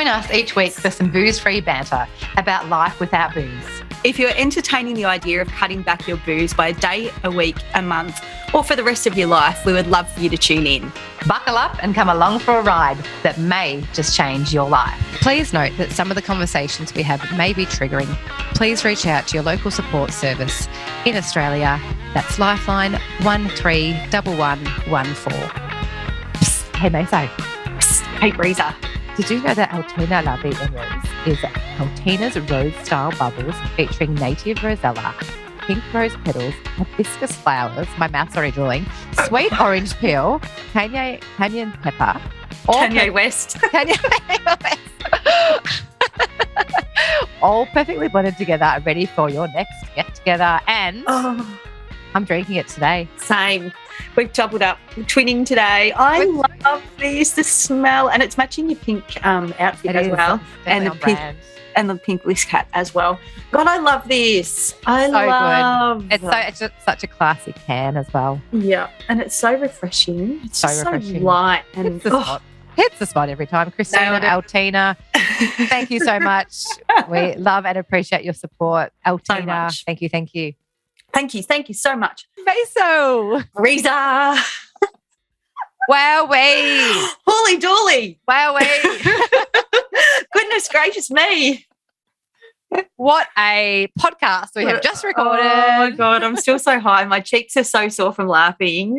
Join us each week for some booze-free banter about life without booze. If you're entertaining the idea of cutting back your booze by a day, a week, a month, or for the rest of your life, we would love for you to tune in. Buckle up and come along for a ride that may just change your life. Please note that some of the conversations we have may be triggering. Please reach out to your local support service in Australia. That's Lifeline 131114. Psst, hey, Maso. Psst, hey, Breeza. Did you know that Altina La Vie en Rose is Altina's rose-style bubbles featuring native rosella, pink rose petals, hibiscus flowers, my mouth's already drooling, sweet orange peel, cayenne pepper. Kanye West. All perfectly blended together, ready for your next get-together. And I'm drinking it today. Same. We've doubled up. We're twinning today. I love this, the smell, and it's matching your pink outfit as well, and the pink and the pink list cap as well. God, I love this. I love. It's just such a classic can as well. Yeah, and it's so refreshing. It's so light and hits the spot every time. Christina, Altina, thank you so much. We love and appreciate your support, Altina. So thank you. Thank you so much. Maso. Breeza. Wowee. Holy dooly. Wowee. Goodness gracious me. What a podcast we have just recorded. Oh, my God. I'm still so high. My cheeks are so sore from laughing.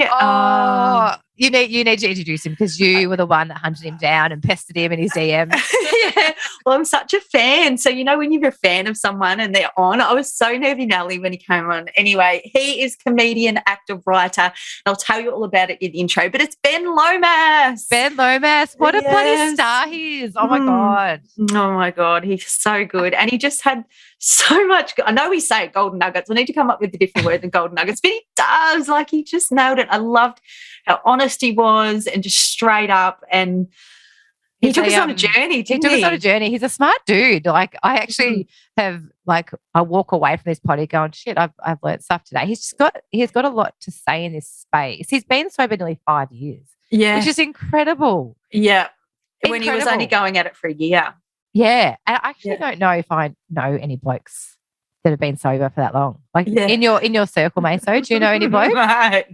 You need to introduce him because you were the one that hunted him down and pestered him in his DMs. Yeah. Well, I'm such a fan. So, when you're a fan of someone and they're on, I was so nervy-nally when he came on. Anyway, he is comedian, actor, writer. And I'll tell you all about it in the intro, but it's Ben Lomas. Ben Lomas. What a bloody star he is. Oh, my God. Oh, my God. He's so good. And he just had so much. I know we say golden nuggets. I need to come up with a different word than golden nuggets, but he does. Like, he just nailed it. I loved how honest he was and just straight up, and he took us on a journey, didn't he? He took us on a journey. He's a smart dude. Like, I actually have, I walk away from this potty going, shit, I've learned stuff today. He's got a lot to say in this space. He's been sober nearly 5 years. Yeah. Which is incredible. Yeah. When he was only going at it for a year. Yeah. And I actually don't know if I know any blokes that have been sober for that long. In your circle, Maso, do you know any blokes?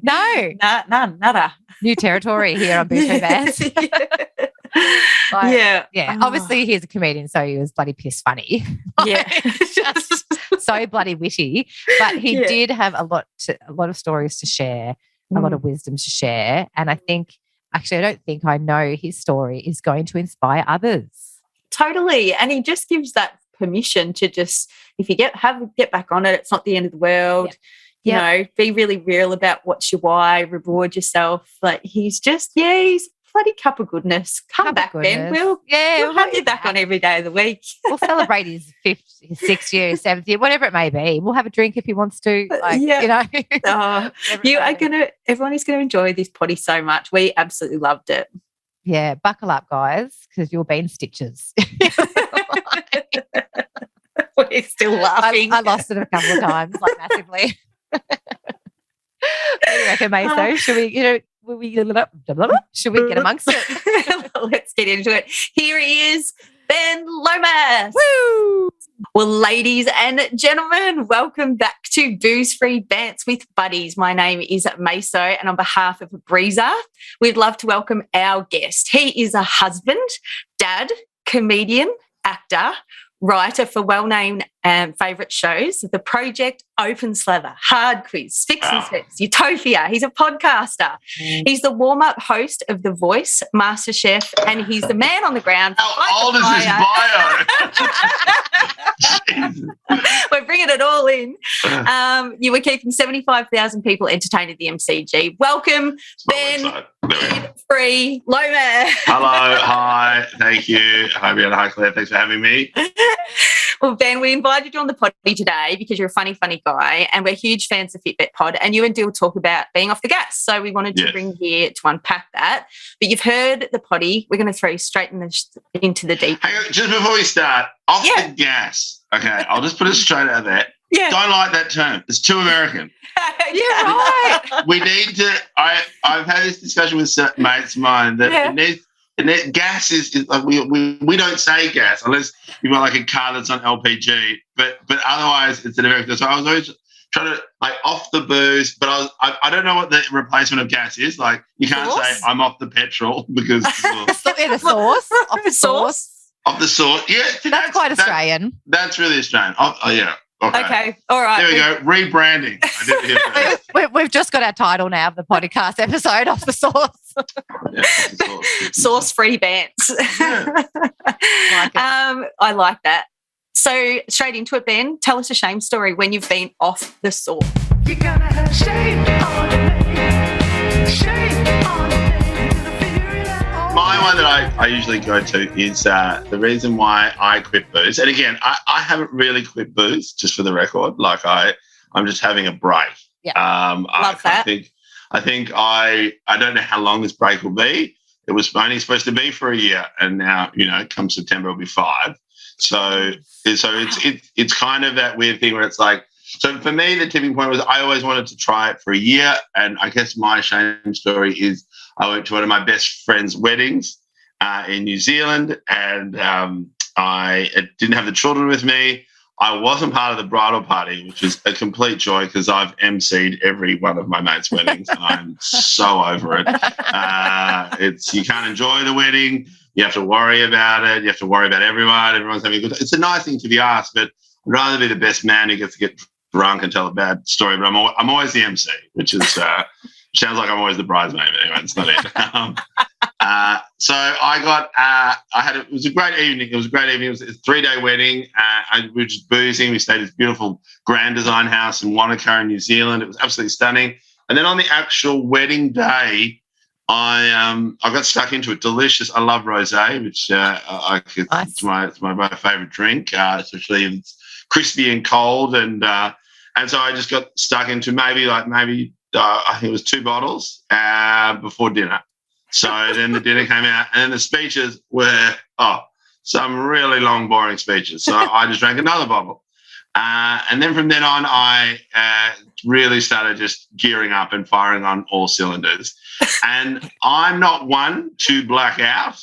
No. None, nada. New territory here on Booze Free Bands. Yeah. Obviously, he's a comedian, so he was bloody piss funny. Yeah. Just so bloody witty. But he did have a lot of stories to share, a lot of wisdom to share. And I don't think I know his story is going to inspire others. Totally. And he just gives that permission to just, if you get back on it, it's not the end of the world. You know, be really real about what's your why, reward yourself. Like, he's bloody cup of goodness. Come back, Ben. We'll have you back on every day of the week. We'll celebrate his 5th, his 6th year, his 7th year, whatever it may be. We'll have a drink if he wants to. Everyone is going to enjoy this potty so much. We absolutely loved it. Yeah, buckle up, guys, because you'll be in stitches. We're still laughing. I lost it a couple of times, massively. What do you reckon, Maso? Should we get amongst it? Let's get into it. Here he is, Ben Lomas. Woo! Well, ladies and gentlemen, welcome back to Booze Free Bants with Buddies. My name is Maso, and on behalf of Breeza, we'd love to welcome our guest. He is a husband, dad, comedian, actor, writer for well-named favourite shows, The Project, Open Slather, Hard Quiz, Fix and Specs, Utopia. He's a podcaster. He's the warm-up host of The Voice, MasterChef, and he's the man on the ground. How old is his bio? We're bringing it all in. You were keeping 75,000 people entertained at the MCG. Welcome, Ben Free Lomas. Hello, hi, thank you. Hi, Brianna. Hi, Claire. Thanks for having me. Well, Ben, we invited you on the potty today because you're a funny guy, and we're huge fans of Fitbit Pod, and you and Dill talk about being off the gas. So we wanted to bring you here to unpack that. But you've heard the potty. We're going to throw you straight into the deep. Hang on, just before we start, off the gas. Okay, I'll just put it straight out there. Yeah. Don't like that term. It's too American. You're right. We need to. I've had this discussion with certain mates of mine that it needs. And gas is like we don't say gas unless you've got like a car that's on LPG, but otherwise it's an American. So I was always trying to like off the booze, but I don't know what the replacement of gas is. Like you can't say I'm off the petrol because the sauce, off the sauce, off the sauce. Yeah, that's quite Australian. That's really Australian. Oh yeah. Okay. All right. There we go. Rebranding. I didn't hear that. We've just got our title now of the podcast episode, Off the Sauce. Yeah, Sauce-free bants. Yeah. I like that. So straight into it, Ben. Tell us a shame story when you've been off the sauce. You gotta have shame on it. Shame on it. My one that I usually go to is the reason why I quit booze. And again, I haven't really quit booze, just for the record. Like I'm just having a break. Yeah. Love that. I think I don't know how long this break will be. It was only supposed to be for a year, and now come September it'll be 5. So it's kind of that weird thing where it's like. So for me, the tipping point was I always wanted to try it for a year, and I guess my shame story is I went to one of my best friend's weddings in New Zealand, and I didn't have the children with me. I wasn't part of the bridal party, which is a complete joy because I've emceed every one of my mates' weddings, and I'm so over it. You can't enjoy the wedding. You have to worry about it. You have to worry about everyone. Everyone's having a good time. It's a nice thing to be asked, but I'd rather be the best man who gets to get drunk and tell a bad story. But I'm always the MC, which is sounds like I'm always the bridesmaid. But anyway, it's not it. So it was a great evening. It was a 3-day wedding. We were just boozing. We stayed at this beautiful Grand Design house in Wanaka in New Zealand. It was absolutely stunning. And then on the actual wedding day, I got stuck into it. Delicious. I love rosé, which it's my favorite drink, especially if it's crispy and cold. And so I just got stuck into maybe I think it was 2 bottles before dinner. So then the dinner came out, and then the speeches were some really long, boring speeches. So I just drank another bottle. And then from then on, I really started just gearing up and firing on all cylinders. And I'm not one to black out.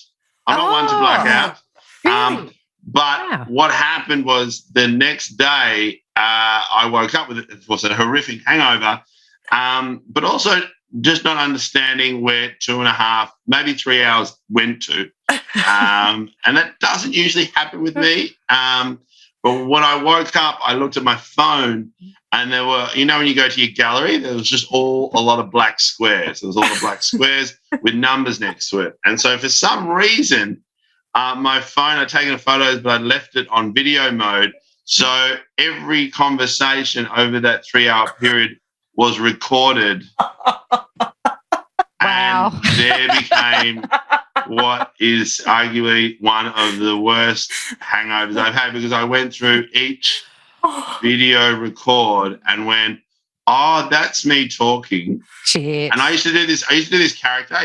Really? But what happened was the next day, I woke up with a horrific hangover, but also just not understanding where 2.5, maybe 3 hours went to. And that doesn't usually happen with me. But when I woke up, I looked at my phone, and there were, when you go to your gallery, there was just a lot of black squares. There was a lot of black squares with numbers next to it. And so for some reason, my phone, I'd taken photos, but I'd left it on video mode. So every conversation over that 3-hour period was recorded. Wow. And there became what is arguably one of the worst hangovers I've had, because I went through each video record and went, that's me talking. Shit. And I used to do this character.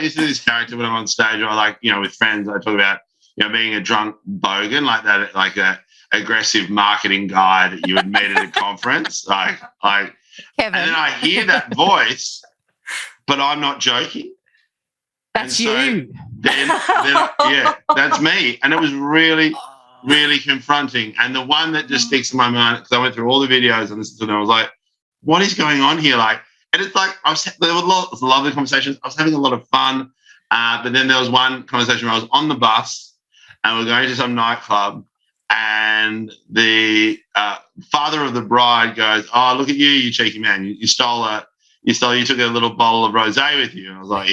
When I'm on stage, or with friends, I talk about, being a drunk bogan, like that, like a aggressive marketing guy that you would meet at a conference. Like Kevin. And then I hear that voice, but I'm not joking. That's you. Then, that's me. And it was really, really confronting. And the one that just sticks in my mind, because I went through all the videos and listened to them, I was like, what is going on here? And it's like, there were lovely conversations. I was having a lot of fun. But then there was one conversation where I was on the bus and we're going to some nightclub, and the father of the bride goes, look at you cheeky man. You took a little bottle of rosé with you. And I was like,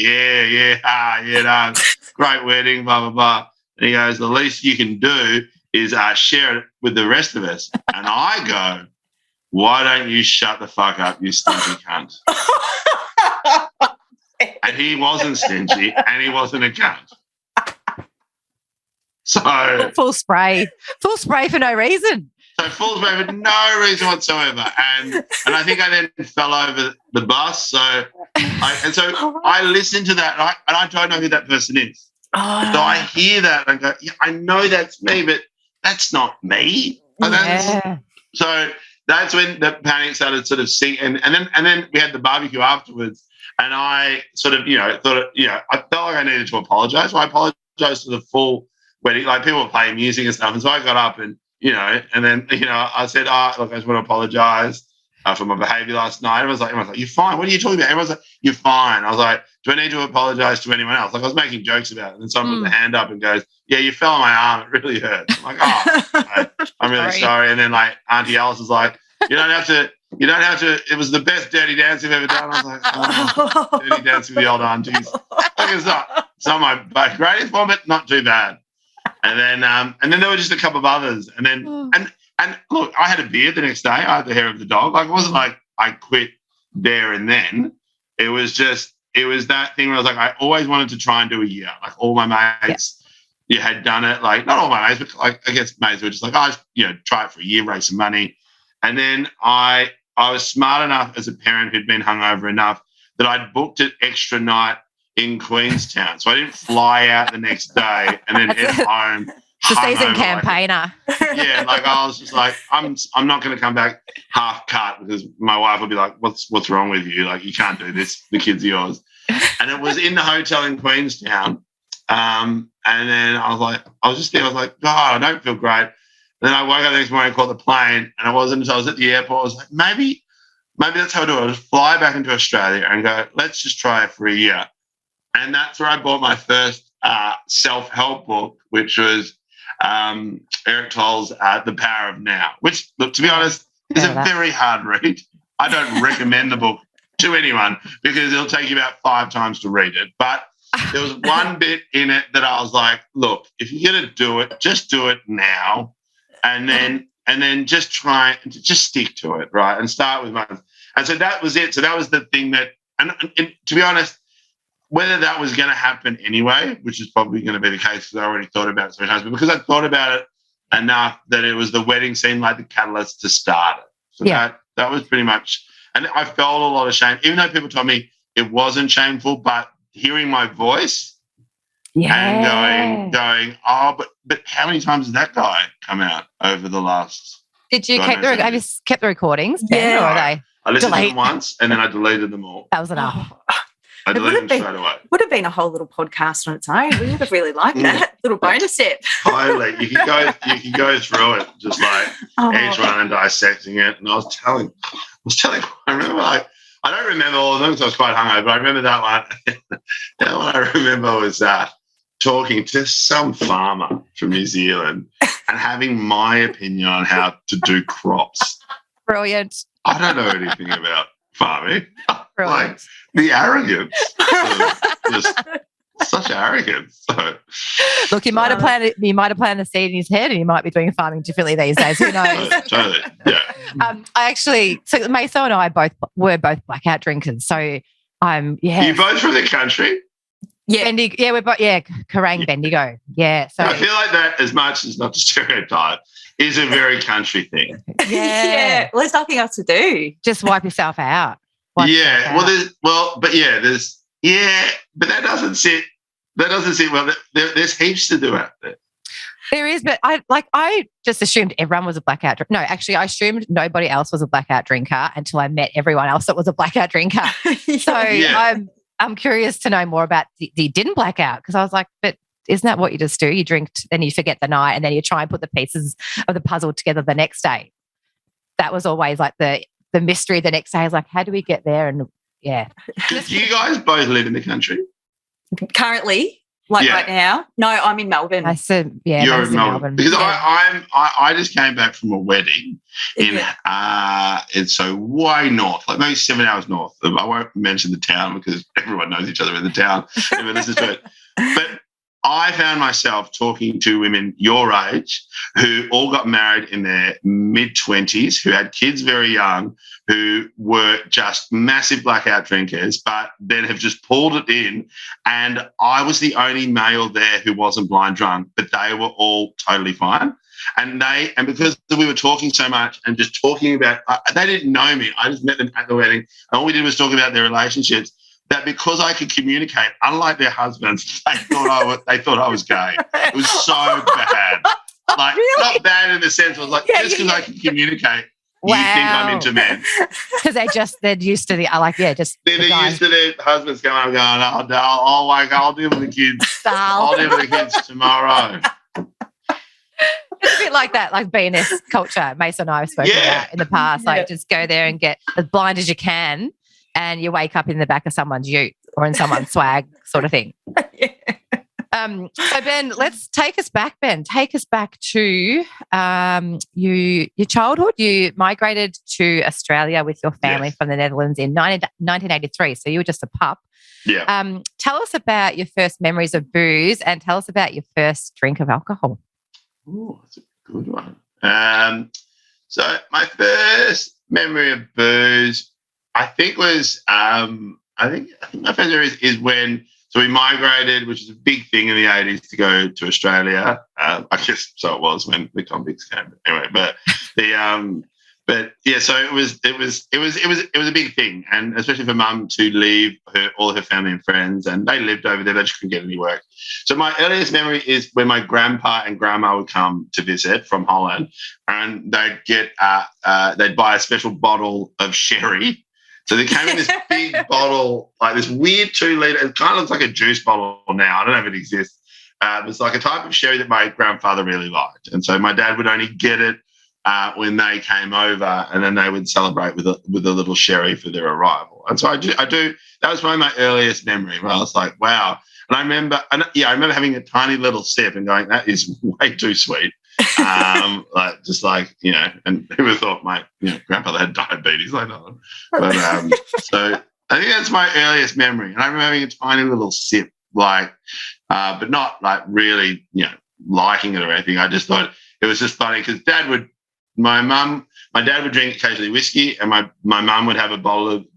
no, great wedding, blah, blah, blah. And he goes, the least you can do is share it with the rest of us. And I go, why don't you shut the fuck up, you stinky cunt? And he wasn't stingy, and he wasn't a cunt. So full spray for no reason. So full spray for no reason whatsoever. And I think I then fell over the bus. So I listened to that, and I don't know who that person is. So I hear that and I go, I know that's me, but that's not me. So that's when the panic started sort of sinking. And then we had the barbecue afterwards, and I sort of, I felt like I needed to apologize. So I apologized apologise to the full wedding. Like people were playing music and stuff. And so I got up and, and then, I said, look, I just want to apologise for my behaviour last night. Everyone's like, you're fine. What are you talking about? Everyone's like, you're fine. I was like, do I need to apologise to anyone else? Like I was making jokes about it. And then someone put the hand up and goes, yeah, you fell on my arm. It really hurts. I'm like, I'm really sorry. And then like Auntie Alice was like, you don't have to, it was the best dirty dance you've ever done. I was like, dirty dance with the old aunties. Like, it's not my greatest one, but not too bad. And then there were just a couple of others. And then, and look, I had a beard the next day. I had the hair of the dog. Like, it wasn't like I quit there and then. It was that thing where I was like, I always wanted to try and do a year. Like all my mates, had done it. Like not all my mates, but like I guess mates were just like, try it for a year, raise some money. And then I was smart enough as a parent who'd been hungover enough that I'd booked an extra night in Queenstown. So I didn't fly out the next day and then head home. It's a seasoned campaigner. Like I was just like, I'm not going to come back half cut because my wife will be like, what's wrong with you? Like you can't do this. The kids are yours. And it was in the hotel in Queenstown. And then I was just there. I was like, God, I don't feel great. And then I woke up the next morning and caught the plane. And it wasn't until I was at the airport. I was like, maybe that's how I do it. I'll just fly back into Australia and go, let's just try it for a year. And that's where I bought my first self-help book, which was Eric Tolle's The Power of Now, which, look, to be honest, is a very hard read. I don't recommend the book to anyone because it'll take you about 5 times to read it. But there was one bit in it that I was like, look, if you're going to do it, just do it now. And then just try and just stick to it, right? And start with one. And so that was it. So that was the thing that, and to be honest, whether that was going to happen anyway, which is probably going to be the case because I already thought about it so many times, but because I thought about it enough that it was the wedding seemed like the catalyst to start it. So that was pretty much, and I felt a lot of shame, even though people told me it wasn't shameful, but hearing my voice and going, but how many times has that guy come out over the last? Did you have you kept the recordings? Yeah. Or are they I listened to them once and then I deleted them all. That was enough. I deleted them straight away. Would have been a whole little podcast on its own. We would have really liked that little bonus step. Totally. You can go through it, just like each one and dissecting it. And I was telling, I remember I don't remember all of them because I was quite hungover, but I remember that one. The other one I remember was talking to some farmer from New Zealand and having my opinion on how to do crops. Brilliant. I don't know anything about farming. Brilliant. Like the arrogance, just such arrogance. So, look, you might have planted a seed in his head, and he might be doing farming differently these days. Who knows? Totally. Yeah. So Maso and I were both blackout drinkers. So Are you both from the country? Yeah. We're both Kerrang Bendigo. Yeah. So I feel like that, as much as not to stereotype, is a very country thing. Yeah. Well, there's nothing else to do. Just wipe yourself out. But that doesn't sit well. There's heaps to do out there. There is, but I just assumed everyone was a blackout drinker. No, actually, I assumed nobody else was a blackout drinker until I met everyone else that was a blackout drinker. So I'm curious to know more about the didn't black out, because I was like, but isn't that what you just do? You drink, then you forget the night, and then you try and put the pieces of the puzzle together the next day. That was always like the mystery the next day. I was like, how do we get there? And do you guys both live in the country? Currently, right now? No, I'm in Melbourne. I said, you're in Melbourne. Because I just came back from a wedding in so way north, like maybe 7 hours north. I won't mention the town because everyone knows each other in the town. Everyone listens to it. But I found myself talking to women your age who all got married in their mid-20s, who had kids very young, who were just massive blackout drinkers, but then have just pulled it in. And I was the only male there who wasn't blind drunk, but they were all totally fine. And because we were talking so much and just talking about, they didn't know me. I just met them at the wedding. And all we did was talk about their relationships. That because I could communicate, unlike their husbands, they thought I was gay. It was so bad. Like, really? Not bad in the sense, I was like, just because I could communicate, You think I'm into men. Because they're used to the, They're used to their husbands going, I'll deal with the kids. style. I'll deal with the kids tomorrow. It's a bit like that, like BNS culture. Mason and I have spoken about in the past. Like, just go there and get as blind as you can, and you wake up in the back of someone's ute or in someone's swag, sort of thing. So Ben, let's take us back. Ben, take us back to your childhood. You migrated to Australia with your family from the Netherlands in 1983. So you were just a pup. Yeah. Tell us about your first memories of booze, and tell us about your first drink of alcohol. Oh, that's a good one. So my first memory of booze, I think was I think my first memory is when. So we migrated, which is a big thing in the 80s, to go to Australia. I guess so it was when the convicts came. Anyway, so it was a big thing, and especially for Mum to leave all her family and friends, and they lived over there. They just couldn't get any work. So my earliest memory is when my grandpa and grandma would come to visit from Holland, and they'd buy a special bottle of sherry. So they came in this big bottle, like this weird 2-litre. It kind of looks like a juice bottle now. I don't know if it exists. It was like a type of sherry that my grandfather really liked. And so my dad would only get it when they came over, and then they would celebrate with a little sherry for their arrival. And so I do. That was probably my earliest memory where I was like, wow. And I remember having a tiny little sip and going, that is way too sweet. And who would have thought my grandfather had diabetes? I know. But so I think that's my earliest memory. And I remember having a tiny little sip, but not like really, liking it or anything. I just thought it was just funny because my dad would drink occasionally whiskey, and my mum would have a bottle of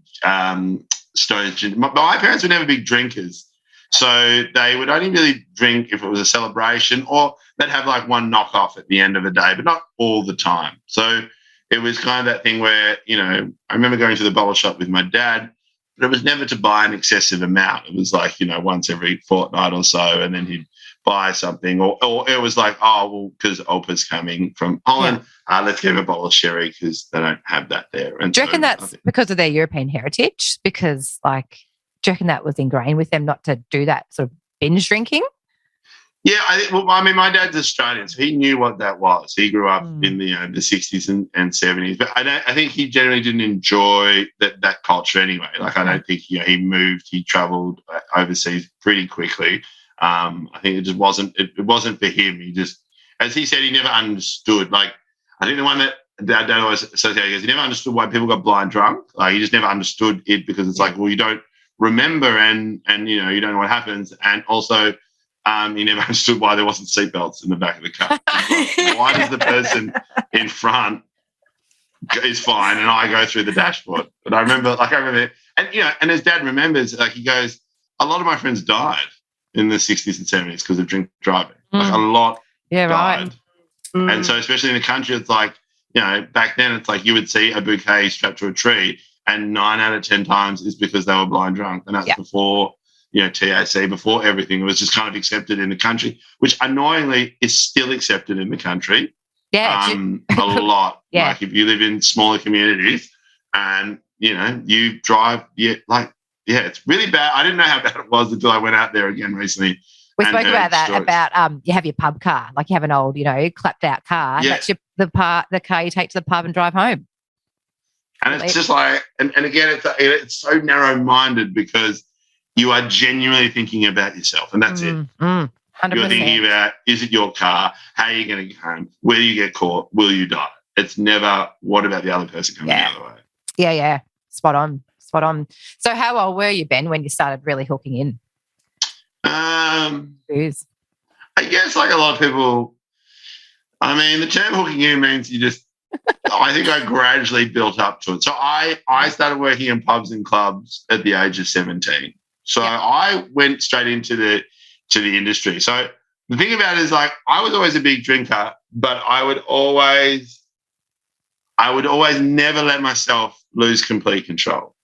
Stone's gin. My parents were never big drinkers. So they would only really drink if it was a celebration, or they'd have like one knockoff at the end of the day, but not all the time. So it was kind of that thing where, I remember going to the bottle shop with my dad, but it was never to buy an excessive amount. It was like, once every fortnight or so, and then he'd buy something, or it was like, because Opa's coming from Holland, let's give him a bottle of sherry because they don't have that there. And do you reckon that's because of their European heritage? Because do you reckon that was ingrained with them not to do that sort of binge drinking? Yeah, my dad's Australian, so he knew what that was. He grew up in the 60s and 70s, but I think he generally didn't enjoy that culture anyway. Like, I don't think he travelled overseas pretty quickly. I think it just wasn't. It wasn't for him. He just, as he said, he never understood. Like, I think the one that Dad always associated, he never understood why people got blind drunk. Like, he just never understood it because it's like, well, you don't remember and you don't know what happens, and also he never understood why there wasn't seatbelts in the back of the car. Like, why does the person in front is fine and I go through the dashboard? But I remember, and as Dad remembers, like, he goes, a lot of my friends died in the 60s and 70s because of drink driving. Like, a lot died. Right. And so especially in the country, it's like, back then it's like you would see a bouquet strapped to a tree, and 9 out of 10 times is because they were blind drunk. And that's before, THC, before everything. It was just kind of accepted in the country, which annoyingly is still accepted in the country. Yeah. A lot. Yeah. Like, if you live in smaller communities and, you drive, it's really bad. I didn't know how bad it was until I went out there again recently. We spoke about that, about you have your pub car, like you have an old, clapped out car. Yeah. That's the car you take to the pub and drive home. And it's just like, and again, it's so narrow-minded because you are genuinely thinking about yourself, and that's it. 100%. You're thinking about, is it your car? How are you going to get home? Will you get caught? Will you die? It's never, what about the other person coming the other way? Yeah. Spot on. So how old were you, Ben, when you started really hooking in? Booze. I guess like a lot of people, the term hooking in means you just, I think I gradually built up to it. So I started working in pubs and clubs at the age of 17. So I went straight into the industry. So the thing about it is, like, I was always a big drinker, but I would always never let myself lose complete control.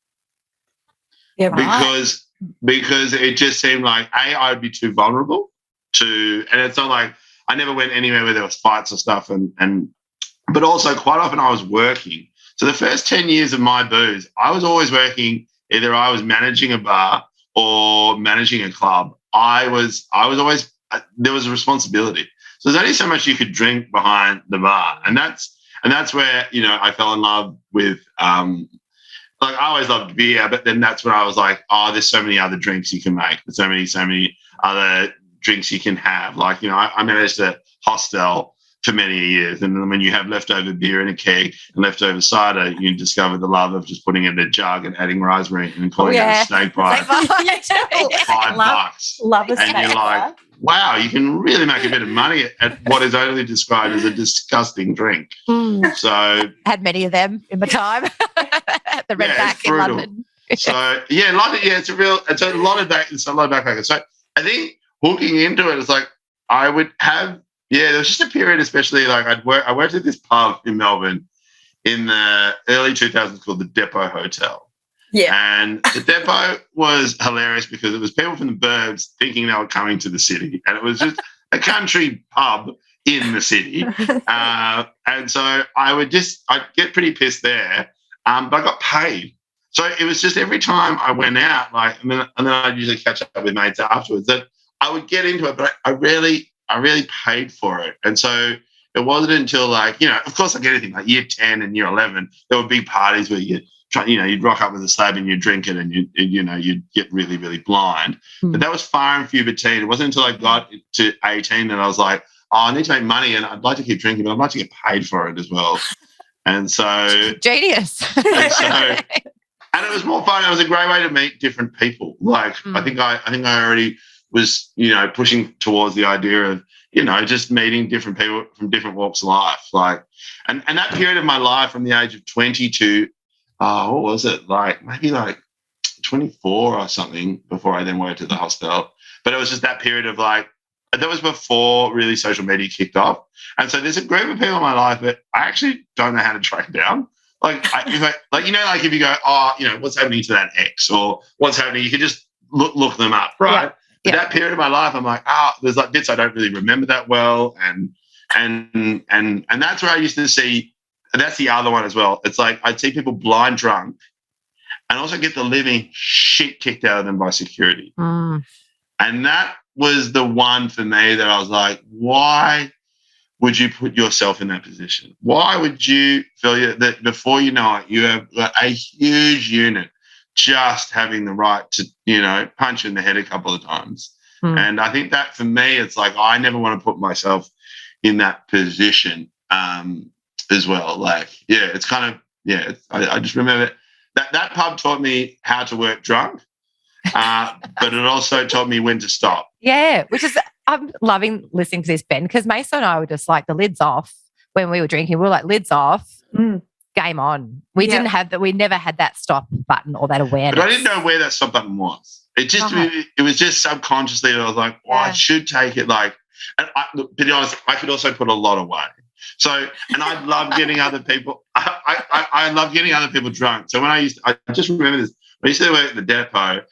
Yeah, right. Because it just seemed like, I would be too vulnerable to, and it's not like I never went anywhere where there was fights or stuff, but also quite often I was working So the first 10 years of my booze, I was always working, either I was managing a bar or managing a club. I was always, there was a responsibility. So there's only so much you could drink behind the bar. And that's where, you know, I fell in love with, like I always loved beer, but then that's when I was like, oh, there's so many other drinks you can make. There's so many other drinks you can have. Like, you know, I managed a hostel for many years. And then when you have leftover beer in a keg and leftover cider, you discover the love of just putting it in a jug and adding rosemary and calling it a steak pie. $5. Love a And you're like, wow, you can really make a bit of money at what is only described as a disgusting drink. So had many of them in my time at the Redback in London. So London, it's a lot of backpackers. So I think hooking into it is like I would have, there was just a period, especially like I worked at this pub in Melbourne in the early 2000s called the Depot Hotel. Yeah. And the Depot was hilarious because it was people from the burbs thinking they were coming to the city. And it was just a country pub in the city. And so I'd get pretty pissed there, but I got paid. So it was just every time I went out, like, and then I'd usually catch up with mates afterwards, that I would get into it, but I really paid for it. And so it wasn't until, like, you know, of course, like anything, like year 10 and year 11, there would be parties where you'd rock up with a slab and you'd drink it and you'd get really, really blind. But that was far and few between. It wasn't until I got to 18 that I was like, oh, I need to make money and I'd like to keep drinking, but I'd like to get paid for it as well. And so genius. And it was more fun. It was a great way to meet different people. Like I think I already was, you know, pushing towards the idea of, you know, just meeting different people from different walks of life. Like, and that period of my life from the age of 20 to, what was it? Like maybe like 24 or something before I then worked at the hostel. But it was just that period of like, that was before really social media kicked off. And so there's a group of people in my life that I actually don't know how to track down. Like, if you go, oh, you know, what's happening to that ex or what's happening, you can just look them up, right? But that period of my life, I'm like, there's like bits I don't really remember that well, and that's where I used to see. That's the other one as well. It's like I'd see people blind drunk, and also get the living shit kicked out of them by security, and that was the one for me that I was like, why would you put yourself in that position? Why would you feel that before you know it, you have got a huge unit just having the right to, you know, punch in the head a couple of times? And I think that for me, it's like I never want to put myself in that position as well. Like, it's kind of, I just remember that pub taught me how to work drunk, but it also taught me when to stop. Yeah, which is, I'm loving listening to this, Ben, because Maso and I were just like the lids off when we were drinking. We were like, lids off, game on. We didn't have that. We never had that stop button or that awareness. But I didn't know where that stop button was. It just, it was just subconsciously that I was like, I should take it. Like, and to be honest, I could also put a lot away. So, and I love getting other people. I love getting other people drunk. So when I just remember this. When I used to work at the Depot,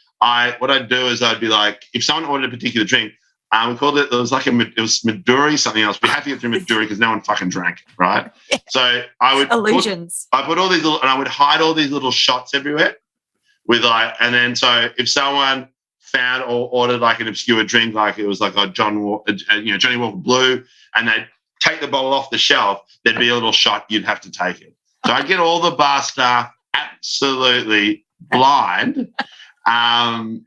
what I'd do is I'd be like, if someone ordered a particular drink, we called it was Maduri, something else. We had to get through Maduri because no one fucking drank it, right? So I would illusions. I put all these little, and I would hide all these little shots everywhere with like, and then so if someone found or ordered like an obscure drink, like it was like a Johnny Walker Blue, and they'd take the bottle off the shelf, there'd be a little shot, you'd have to take it. So I'd get all the bar staff absolutely blind. I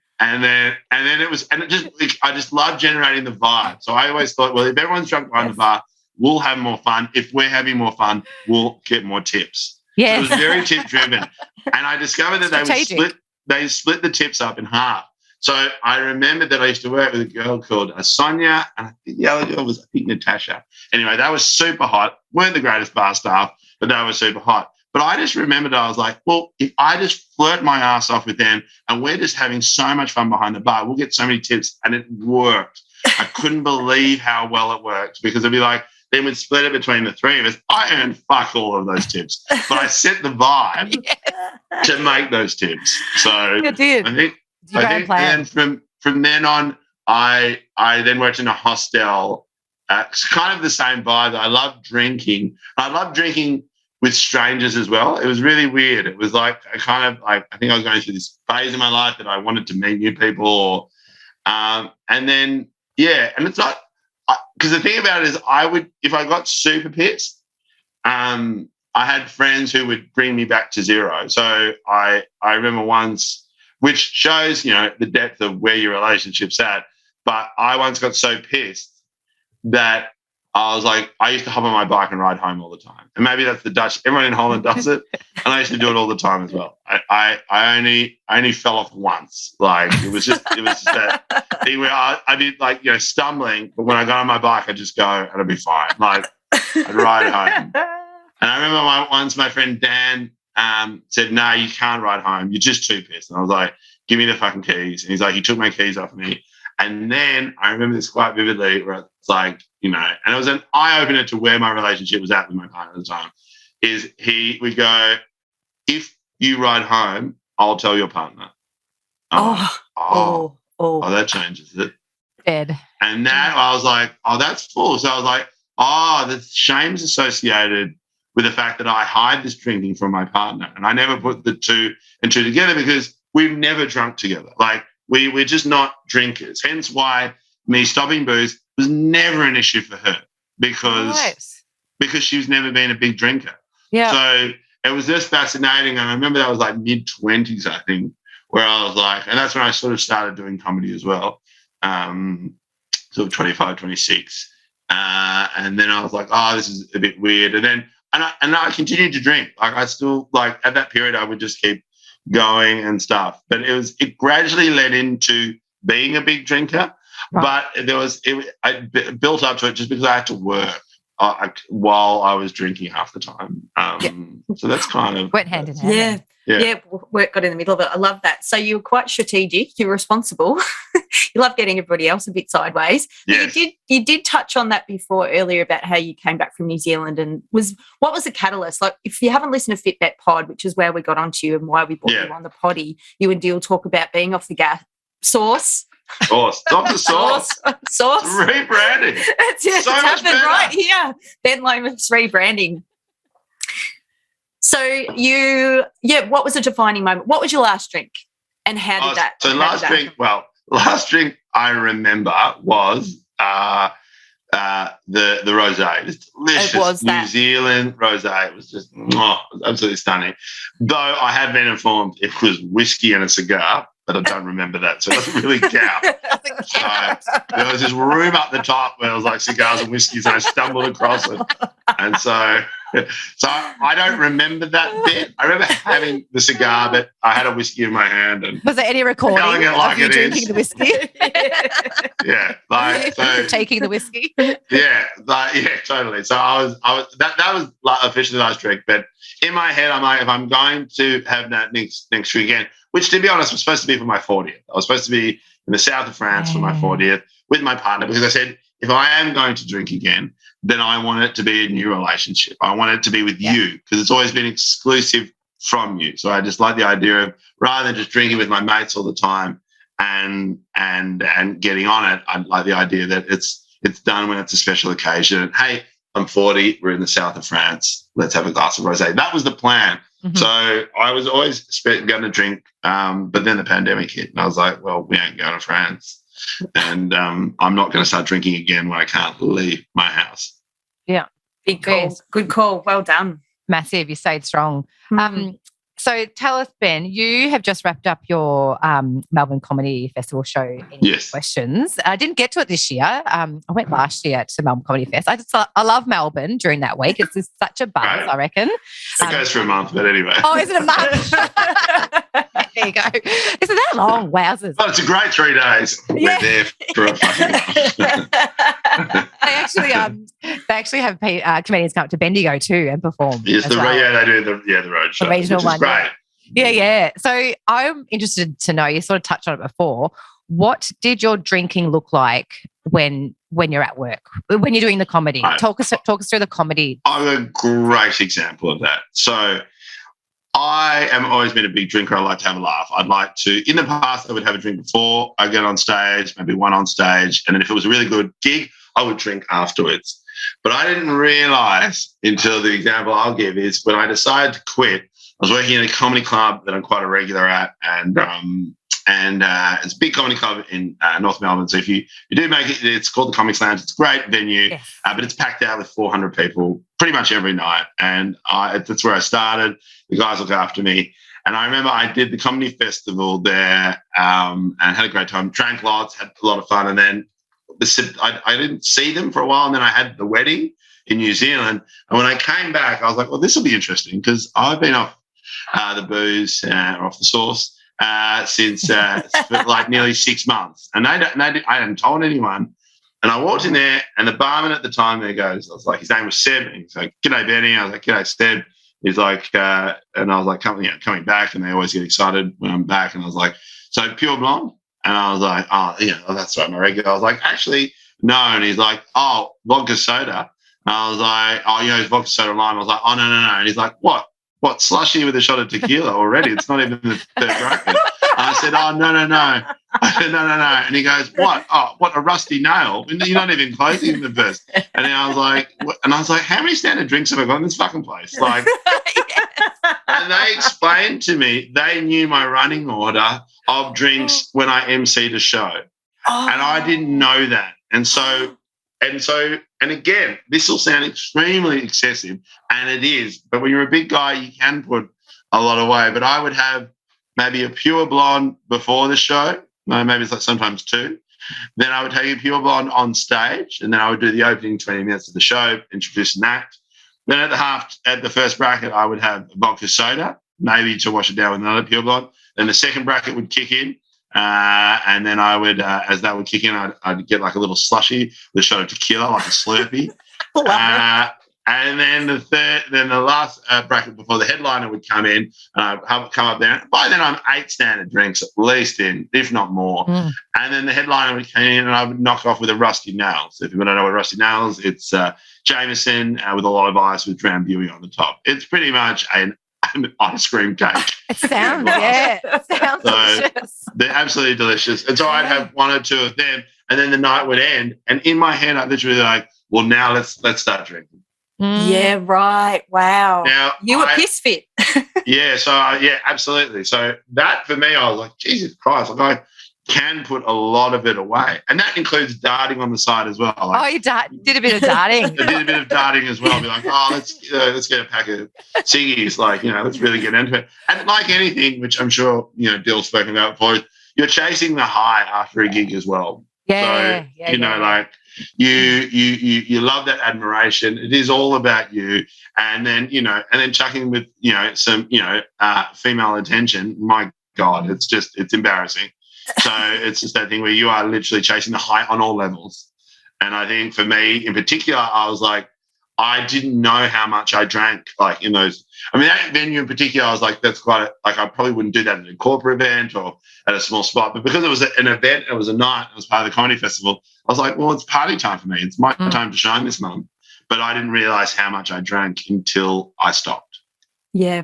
just love generating the vibe. So I always thought, well, if everyone's drunk behind the bar, we'll have more fun. If we're having more fun, we'll get more tips. Yeah. So it was very tip driven. And I discovered that they split the tips up in half. So I remember that I used to work with a girl called Sonia, and I think the other girl was, Natasha. Anyway, they were super hot. Weren't the greatest bar staff, but they were super hot. But I just remembered, I was like, well, if I just flirt my ass off with them and we're just having so much fun behind the bar, we'll get so many tips. And it worked. I couldn't believe how well it worked, because it'd be like, then we'd split it between the three of us. I earned fuck all of those tips, but I set the vibe to make those tips. So you did. I think and then from then on, I then worked in a hostel. It's kind of the same vibe. I love drinking. I love drinking with strangers as well. It was really weird. It was like I think I was going through this phase in my life that I wanted to meet new people, and then and it's like because the thing about it is if I got super pissed, I had friends who would bring me back to zero. So I remember once, which shows the depth of where your relationship's at. But I once got so pissed that I was like, I used to hop on my bike and ride home all the time. And maybe that's the Dutch. Everyone in Holland does it. And I used to do it all the time as well. I only fell off once. Like it was just that thing where I'd be like, stumbling. But when I got on my bike, I'd just go and it'd be fine. Like I'd ride home. And I remember once my friend Dan said, no, you can't ride home. You're just too pissed. And I was like, give me the fucking keys. And he's like, he took my keys off me. And then I remember this quite vividly where it's like, and it was an eye-opener to where my relationship was at with my partner at the time, is he would go, if you ride home, I'll tell your partner. That changes it. Dead. And that I was like, that's full. So I was like, the shame's associated with the fact that I hide this drinking from my partner. And I never put the two and two together because we've never drunk together. Like, we're just not drinkers. Hence why me stopping booze was never an issue for her because she's never been a big drinker. Yeah. So it was just fascinating. And I remember that was like mid-20s, I think, where I was like, and that's when I sort of started doing comedy as well, sort of 25, 26. And then I was like, this is a bit weird. And I continued to drink. Like I still, like at that period, I would just keep going and stuff. But it gradually led into being a big drinker. Right. But I built up to it just because I had to work while I was drinking half the time. So that's kind of went hand in hand. Yeah, work got in the middle of it. I love that. So you were quite strategic. You're responsible. You love getting everybody else a bit sideways. Yes. You did touch on that before earlier about how you came back from New Zealand and what was the catalyst? Like if you haven't listened to Fit Bet Pod, which is where we got onto you and why we brought you on the potty, you and Deal talk about being off the gas. Sauce. Stop the sauce. Sauce. Rebranding. It's happened right here. Ben Lomas rebranding. So what was a defining moment? What was your last drink? And how did that? So last drink I remember was the rosé. It was delicious. It was New Zealand rosé. It was just it was absolutely stunning. Though I have been informed it was whiskey and a cigar, but I don't remember that, so it doesn't really count. So there was this room up the top where it was like cigars and whiskeys, and I stumbled across it. And so I don't remember that bit. I remember having the cigar, but I had a whiskey in my hand. And was there any recording of you drinking the whiskey? Taking the whiskey. Totally. So I was that was like officially the last drink. But in my head, I'm like, if I'm going to have that next drink again, which to be honest was supposed to be for my 40th. I was supposed to be in the south of France for my 40th with my partner because I said, if I am going to drink again, then I want it to be a new relationship. I want it to be with you because it's always been exclusive from you. So I just like the idea of rather than just drinking with my mates all the time and getting on it, I like the idea that it's done when it's a special occasion. Hey, I'm 40. We're in the south of France. Let's have a glass of rosé. That was the plan. Mm-hmm. So I was always going to drink, but then the pandemic hit, and I was like, well, we ain't going to France. And I'm not going to start drinking again when I can't leave my house. Yeah. Big call. Good call. Well done. Massive. You stayed strong. Mm-hmm. So tell us, Ben, you have just wrapped up your Melbourne Comedy Festival show. Yes. Questions. I didn't get to it this year. I went last year to Melbourne Comedy Fest. I love Melbourne during that week. It's just such a buzz, right. I reckon. It goes for a month, but anyway. Oh, is it a month? There you go. Isn't that long? Wowzers. Well, it's a great 3 days. Yeah. We're there for a fucking month. They actually have comedians come up to Bendigo too and perform. Yes, they do the road show. The regional one. Great. Yeah. So I'm interested to know, you sort of touched on it before, what did your drinking look like when you're at work, when you're doing the comedy? Right. Talk us through the comedy. I'm a great example of that. So I am always been a big drinker. I like to have a laugh. I'd like to, in the past, I would have a drink before I get on stage, maybe one on stage. And then if it was a really good gig, I would drink afterwards. But I didn't realise until the example I'll give is when I decided to quit. I was working in a comedy club that I'm quite a regular at, and it's a big comedy club in North Melbourne. So if you do make it, it's called the Comics Lounge. It's a great venue, Yes. but it's packed out with 400 people pretty much every night. And that's where I started. The guys look after me. And I remember I did the comedy festival there and had a great time. Drank lots, had a lot of fun. And then I didn't see them for a while. And then I had the wedding in New Zealand. And when I came back, I was like, well, this will be interesting because I've been off the booze or off the sauce since like nearly 6 months. And I hadn't told anyone. And I walked in there and the barman at the time there goes, I was like, his name was Seb. And he's like, g'day, Benny. I was like, g'day, Seb. He's like, and I was like, coming back, and they always get excited when I'm back. And I was like, so pure blonde? And I was like, oh, yeah, that's right, my regular. I was like, actually, no. And he's like, oh, vodka soda. And I was like, oh, it's vodka soda lime. I was like, oh, no. And he's like, what? What, slushy with a shot of tequila already? It's not even the third bracket. I said, oh, no. I said, no. And he goes, what? Oh, what, a rusty nail? You're not even closing the first. And I was like, what? And I was like, how many standard drinks have I got in this fucking place? Like, and they explained to me, they knew my running order of drinks when I emceed a show. And I didn't know that. And again, this will sound extremely excessive, and it is. But when you're a big guy, you can put a lot away. But I would have maybe a pure blonde before the show. Maybe it's like sometimes two. Then I would take a pure blonde on stage, and then I would do the opening 20 minutes of the show, introduce an act. Then at the first bracket, I would have vodka soda, maybe to wash it down with another pure blonde. Then the second bracket would kick in. And then I would, as that would kick in, I'd get like a little slushy with a shot of tequila, like a Slurpee. And then the last bracket before the headliner would come in, come up there. By then, I'm 8 standard drinks at least in, if not more. And then the headliner would come in, and I would knock off with a rusty nail. So if you want to know what rusty nail is, it's Jameson with a lot of ice with Drambuie on the top. It's pretty much an ice cream cake. It sounds, it sounds delicious. They're absolutely delicious. And so I'd have 1 or 2 of them, and then the night would end. And in my head, I'd literally be like, well, now let's start drinking. Yeah, right. Wow. Now, you were piss fit. Yeah, absolutely. So that for me, I was like, Jesus Christ, like I can put a lot of it away. And that includes darting on the side as well. Like, you did a bit of darting. I did a bit of darting as well. Be like, let's get a pack of ciggies. Like, let's really get into it. And like anything, which I'm sure, Dill's spoken about before, you're chasing the high after a gig as well. Yeah. So, like you love that admiration. It is all about you. And then, chucking with, some, female attention. My God, it's embarrassing. So it's just that thing where you are literally chasing the high on all levels. And I think for me in particular, I was like, I didn't know how much I drank, like in those. I mean, that venue in particular, I was like, that's quite I probably wouldn't do that at a corporate event or at a small spot. But because it was an event, it was a night, it was part of the comedy festival, I was like, well, it's party time for me. It's my time to shine this month. But I didn't realize how much I drank until I stopped. Yeah.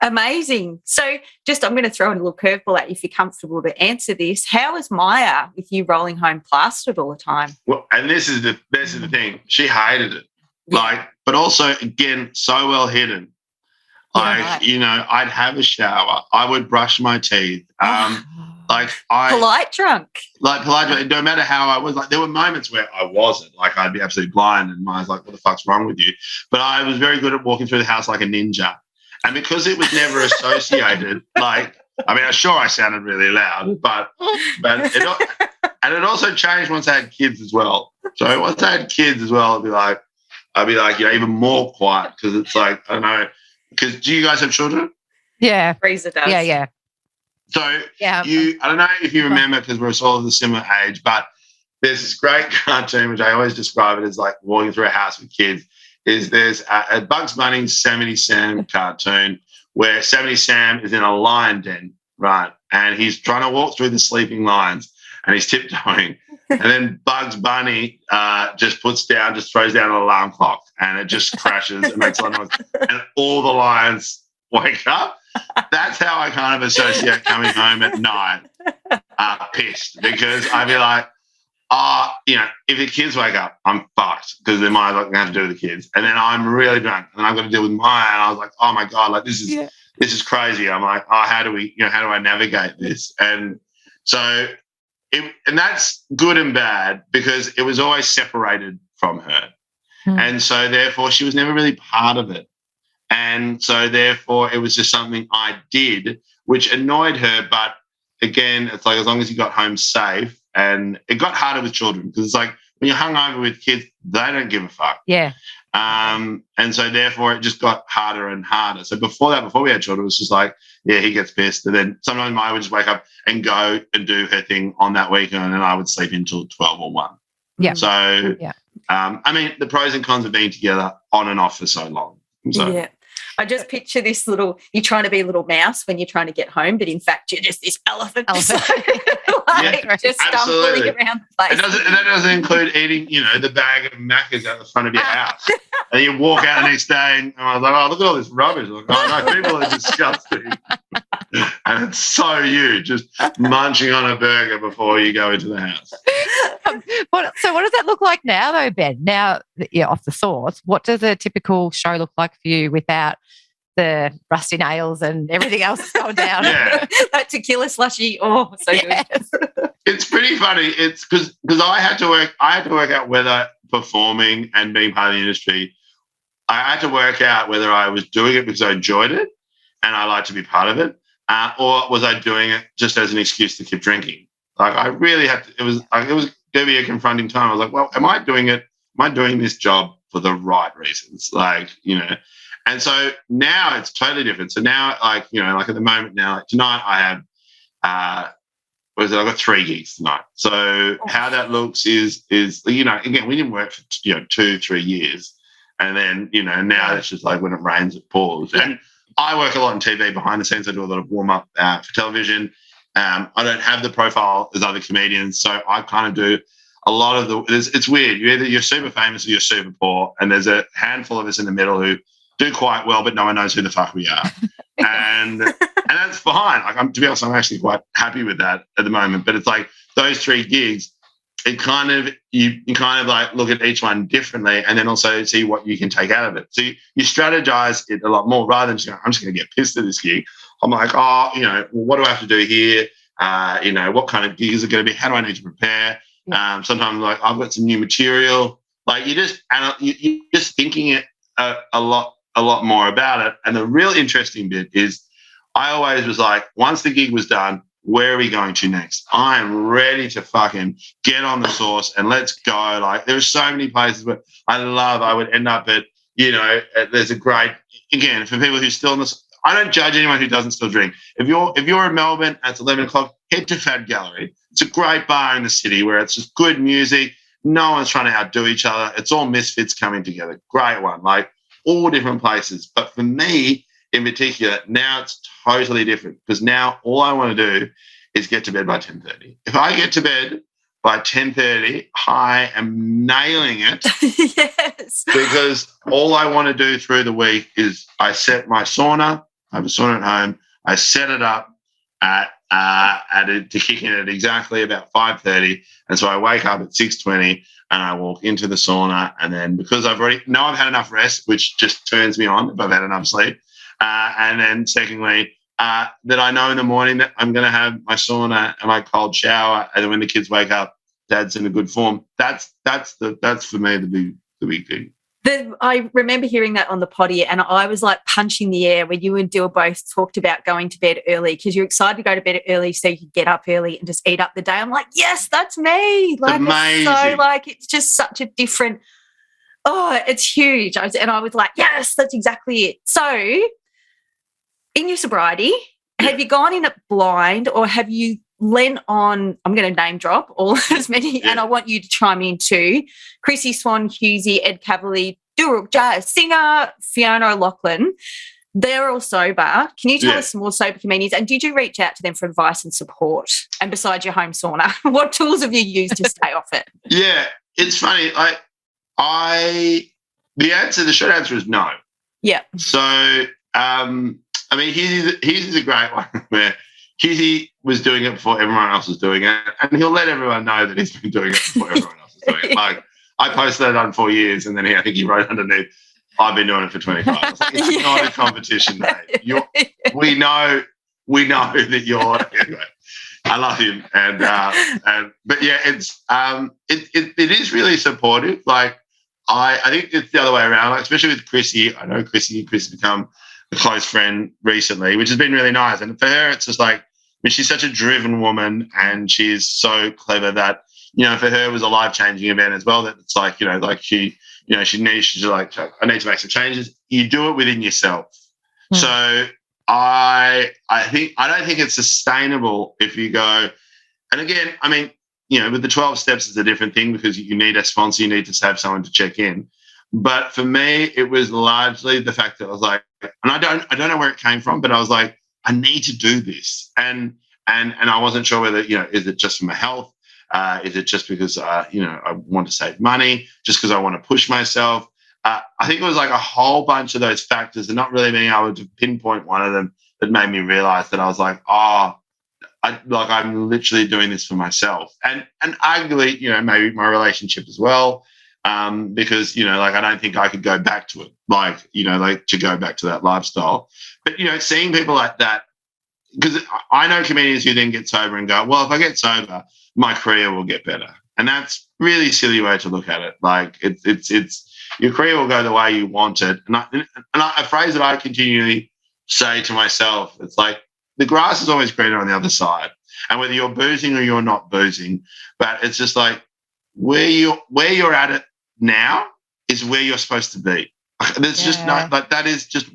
Amazing. So I'm going to throw in a little curveball at you if you're comfortable to answer this. How is Maya with you rolling home plastered all the time? Well, and this is the thing. She hated it. But also, again, so well hidden. I'd have a shower. I would brush my teeth. Polite drunk. No matter how I was, there were moments where I wasn't. I'd be absolutely blind and Maya's like, what the fuck's wrong with you? But I was very good at walking through the house like a ninja. And because it was never associated, sure I sounded really loud, but it also changed once I had kids as well. So once I had kids as well, I'd be like, even more quiet because it's like, I don't know, because do you guys have children? Yeah. Breeza does. Yeah. So I don't know if you remember because we're all of the similar age, but there's this great cartoon, which I always describe it as like walking through a house with kids. There's a Bugs Bunny 70 Sam cartoon where 70 Sam is in a lion den, right? And he's trying to walk through the sleeping lions and he's tiptoeing. And then Bugs Bunny just throws down an alarm clock and it just crashes and makes a lot of noise. And all the lions wake up. That's how I kind of associate coming home at night pissed because I'd be like, if the kids wake up, I'm fucked because then my like have to do with the kids, and then I'm really drunk, and I've got to deal with mine. And I was like, oh my god, like this is crazy. I'm like, oh, how do I navigate this? And so, and that's good and bad because it was always separated from her, and so therefore she was never really part of it, and so therefore it was just something I did, which annoyed her. But again, it's like as long as you got home safe. And it got harder with children because it's like when you're hungover with kids, they don't give a fuck. Yeah. And so therefore it just got harder and harder. So before we had children, it was just like, yeah, he gets pissed. And then sometimes Maya would just wake up and go and do her thing on that weekend, and then I would sleep until 12 or 1. Yeah. So, I mean, the pros and cons of being together on and off for so long. So, yeah. I just picture this you're trying to be a little mouse when you're trying to get home, but in fact you're just this elephant. Just stumbling around the place. That doesn't include eating, the bag of Maccas out the front of your house. And you walk out the next day and I was like, oh, look at all this rubbish. Like, oh, no, people are disgusting. And it's so you, just munching on a burger before you go into the house. So what does that look like now, though, Ben? Now that you're off the sauce, what does a typical show look like for you without the rusty nails and everything else that's going down? Yeah. That tequila slushy. Oh, so good. It's pretty funny. It's because I had to work out whether performing and being part of the industry, I had to work out whether I was doing it because I enjoyed it and I liked to be part of it, or was I doing it just as an excuse to keep drinking? Like I really had to. It was going to be a confronting time. I was like, well, am I doing this job for the right reasons? Like, and so now it's totally different. So now, like at the moment now, like tonight I have, I've got 3 gigs tonight. So how that looks is again, we didn't work for 2-3 years, and then now it's just like when it rains it pours. And I work a lot in TV behind the scenes. I do a lot of warm up for television. I don't have the profile as other comedians, so I kind of do a lot of it's weird. You're super famous or you're super poor, and there's a handful of us in the middle who do quite well, but no one knows who the fuck we are. And that's fine. Like to be honest, I'm actually quite happy with that at the moment. But it's like those 3 gigs, it kind of you kind of like look at each one differently, and then also see what you can take out of it. So you strategize it a lot more rather than just I'm just going to get pissed at this gig. I'm like, what do I have to do here? What kind of gig is it going to be? How do I need to prepare? Sometimes like I've got some new material. Like you're just thinking it a lot more about it. And the real interesting bit is I always was like, once the gig was done, where are we going to next? I am ready to fucking get on the sauce and let's go. Like there's so many places where I would end up at, there's a great, again, for people who still in this, I don't judge anyone who doesn't still drink. If you're in Melbourne and it's 11 o'clock, head to Fad Gallery. It's a great bar in the city where it's just good music. No one's trying to outdo each other. It's all misfits coming together. Great one. Like all different places. But for me in particular, now it's totally different because now all I want to do is get to bed by 10:30. If I get to bed by 10:30, I am nailing it. Yes. Because all I want to do through the week is I set my sauna. I have a sauna at home. I set it up to kick in at exactly about 5:30, and so I wake up at 6:20 and I walk into the sauna. And then because I've had enough rest, which just turns me on if I've had enough sleep, and then secondly that I know in the morning that I'm going to have my sauna and my cold shower, and then when the kids wake up, Dad's in a good form. That's for me the big thing. I remember hearing that on the potty, and I was like punching the air when you and Dill both talked about going to bed early because you're excited to go to bed early so you could get up early and just eat up the day. I'm like, yes, that's me. Like, amazing. It's so like it's just such a different. Oh, it's huge. I was like, yes, that's exactly it. So, in your sobriety, have you gone in it blind, or have you lent on, I'm going to name drop all as many, and I want you to chime in too, Chrissy Swan, Husey, Ed Cavalier, Duruk Jazz, singer Fiona O'Loughlin. They're all sober. Can you tell us some more sober comedians? And did you reach out to them for advice and support? And besides your home sauna, what tools have you used to stay off it? Yeah, it's funny. The short answer is no. Yeah. So, I mean, here's a great one where Husey was doing it before everyone else was doing it, and he'll let everyone know that he's been doing it before everyone else is doing it. Like, I posted it on 4 years, and then I think he wrote underneath, I've been doing it for 25. I was like, it's not a competition, mate. We know that you're. Anyway, I love him, but yeah, it is really supportive. Like, I think it's the other way around. Like, especially with Chrissy, I know Chrissy become a close friend recently, which has been really nice. And for her, it's just like, I mean, she's such a driven woman, and she's so clever that, for her it was a life-changing event as well. That it's like, like she's like, I need to make some changes. You do it within yourself. So I don't think it's sustainable if you go, and again, I mean, with the 12 steps is a different thing because you need a sponsor, you need to have someone to check in. But for me, it was largely the fact that I was like, and I don't know where it came from, but I was like, I need to do this. And I wasn't sure whether, is it just for my health? Is it just because, I want to save money, just because I want to push myself? I think it was like a whole bunch of those factors and not really being able to pinpoint one of them that made me realize that I was like, I'm literally doing this for myself. And arguably, maybe my relationship as well, because, I don't think I could go back to it, to go back to that lifestyle. But, seeing people like that, because I know comedians who then get sober and go, well, if I get sober, my career will get better. And that's really silly way to look at it. Like, it's your career will go the way you want it. And a phrase that I continually say to myself, it's like, the grass is always greener on the other side. And whether you're boozing or you're not boozing, but it's just like where you're at it now is where you're supposed to be. There's just no, like, that is just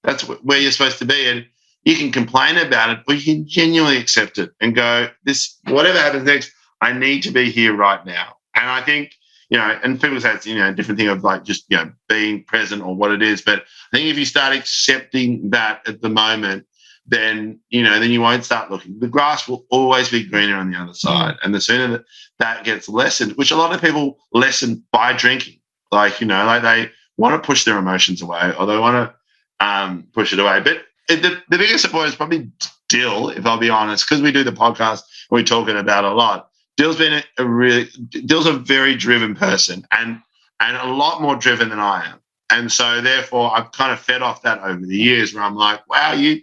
that's where you're supposed to be. And you can complain about it, or you can genuinely accept it and go, this, whatever happens next, I need to be here right now. And I think, and people say it's, a different thing of like just, being present or what it is. But I think if you start accepting that at the moment, then you won't start looking. The grass will always be greener on the other side. And the sooner that gets lessened, which a lot of people lessen by drinking, like they want to push their emotions away, or they want to push it away. But the biggest support is probably Dill, if I'll be honest, because we do the podcast and we talk about it a lot. Dill's a very driven person and a lot more driven than I am. And so therefore I've kind of fed off that over the years where I'm like, wow, you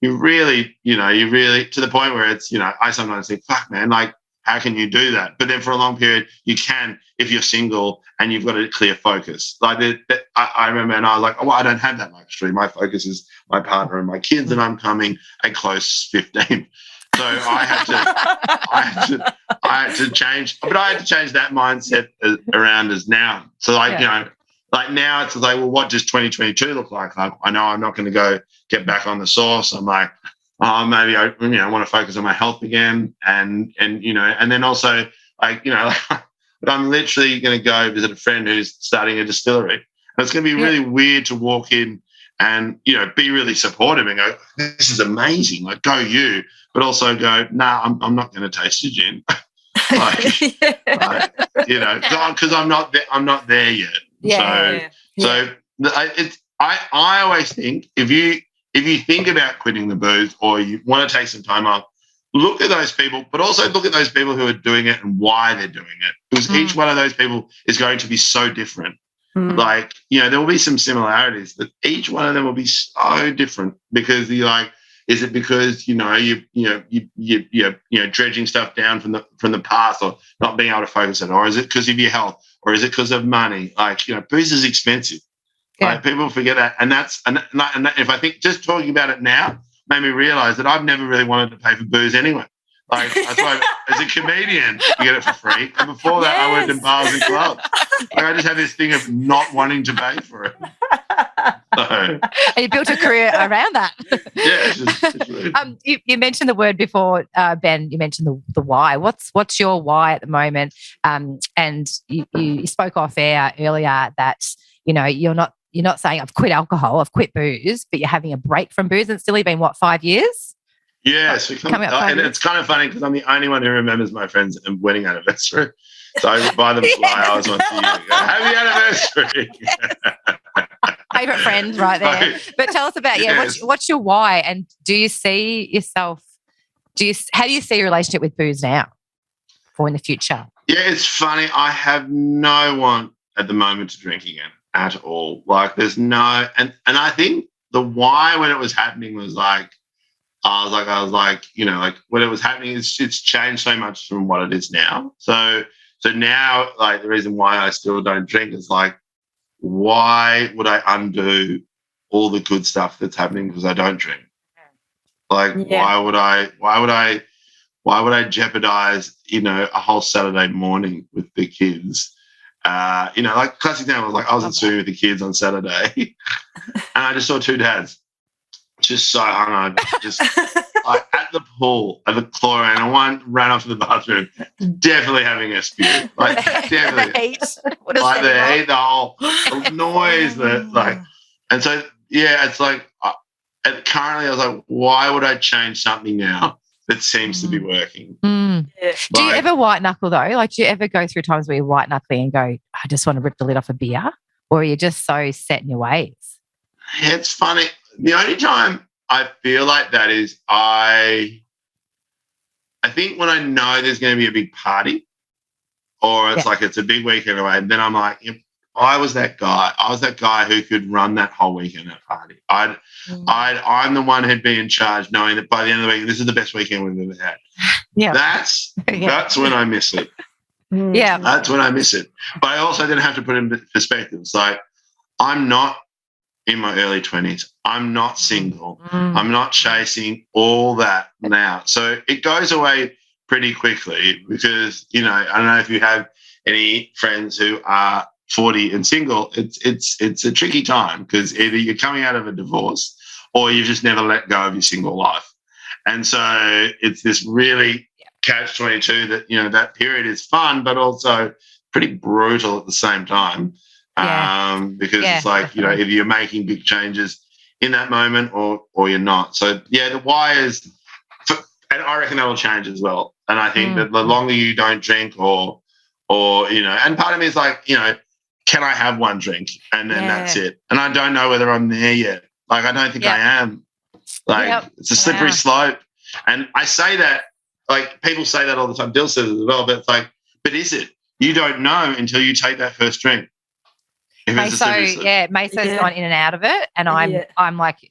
really, to the point where it's, I sometimes think, fuck, man, like, how can you do that? But then for a long period, you can if you're single and you've got a clear focus. Like, I remember, and I was like, oh, well, I don't have that luxury. My focus is my partner and my kids, and I'm coming a close 15. So I had to change, but I had to change that mindset around as now. So like now it's like, well, what does 2022 look like? I know I'm not going to go get back on the sauce. I'm like, oh, maybe I want to focus on my health again, and then also I'm literally going to go visit a friend who's starting a distillery, and it's going to be really weird to walk in and be really supportive and go, this is amazing, like, go you, but also go, nah, I'm not going to taste your gin, because I'm not there yet. I always think if you think about quitting the booze or you want to take some time off, look at those people, but also look at those people who are doing it and why they're doing it, because each one of those people is going to be so different. Like, there will be some similarities, but each one of them will be so different because you're like, is it because you're dredging stuff down from the past or not being able to focus on it, or is it because of your health, or is it because of money? Like, booze is expensive. Yeah. Like, people forget that, and if I think just talking about it now made me realize that I've never really wanted to pay for booze anyway. Like, that's why as a comedian you get it for free, and before that I worked in bars and clubs. Like, I just have this thing of not wanting to pay for it. So, and you built a career around that. It's really... you mentioned the word before, Ben. You mentioned the why. What's your why at the moment? And you spoke off air earlier that you're not saying I've quit alcohol, I've quit booze, but you're having a break from booze, and it's still been 5 years? Yes, and it's kind of funny because I'm the only one who remembers my friend's wedding anniversary. So I buy them flowers once a year. Happy anniversary! Favourite friend, right there. But tell us about what's your why, and do you see yourself How do you see your relationship with booze now or in the future? Yeah, it's funny. I have no one at the moment to drink again at all. Like, there's no, and I think the why when it was happening was like, I was like, like when it was happening, it's changed so much from what it is now. So now, like, the reason why I still don't drink is like, why would I undo all the good stuff that's happening because I don't drink? Like, why would I jeopardize, a whole Saturday morning with the kids? Like classic example, like I was at swimming with the kids on Saturday and I just saw two dads just so hungover, just like at the pool, at the chlorine, and one ran off to the bathroom, definitely having a spew. Like, definitely. The heat. Like the heat, the whole noise, and so, it's like, currently I was like, why would I change something now that seems to be working? Yeah. Do you ever white knuckle though? Like, do you ever go through times where you're white knuckling and go, I just want to rip the lid off a beer? Or are you just so set in your ways? Yeah, it's funny. The only time I feel like that is I think when I know there's going to be a big party or it's like it's a big weekend away, and then I'm like, I was that guy. I was that guy who could run that whole weekend at party. I'm the one who'd be in charge, knowing that by the end of the week, this is the best weekend we've ever had. Yeah, that's when I miss it. Yeah, that's when I miss it. But I also didn't have to put in perspective. It's like, I'm not in my early 20s. I'm not single. I'm not chasing all that now. So it goes away pretty quickly because, I don't know if you have any friends who are 40 and single. It's a tricky time because either you're coming out of a divorce or you've just never let go of your single life. And so it's this really catch-22 that, that period is fun, but also pretty brutal at the same time. Because it's like, either you're making big changes in that moment or you're not. So, the why is, and I reckon that will change as well. And I think that the longer you don't drink or and part of me is like, can I have one drink? And then that's it. And I don't know whether I'm there yet. Like, I don't think I am. Like, it's a slippery slope. And I say that, like, people say that all the time. Dill says it as well, but it's like, but is it? You don't know until you take that first drink. Maso's gone in and out of it, and I'm like,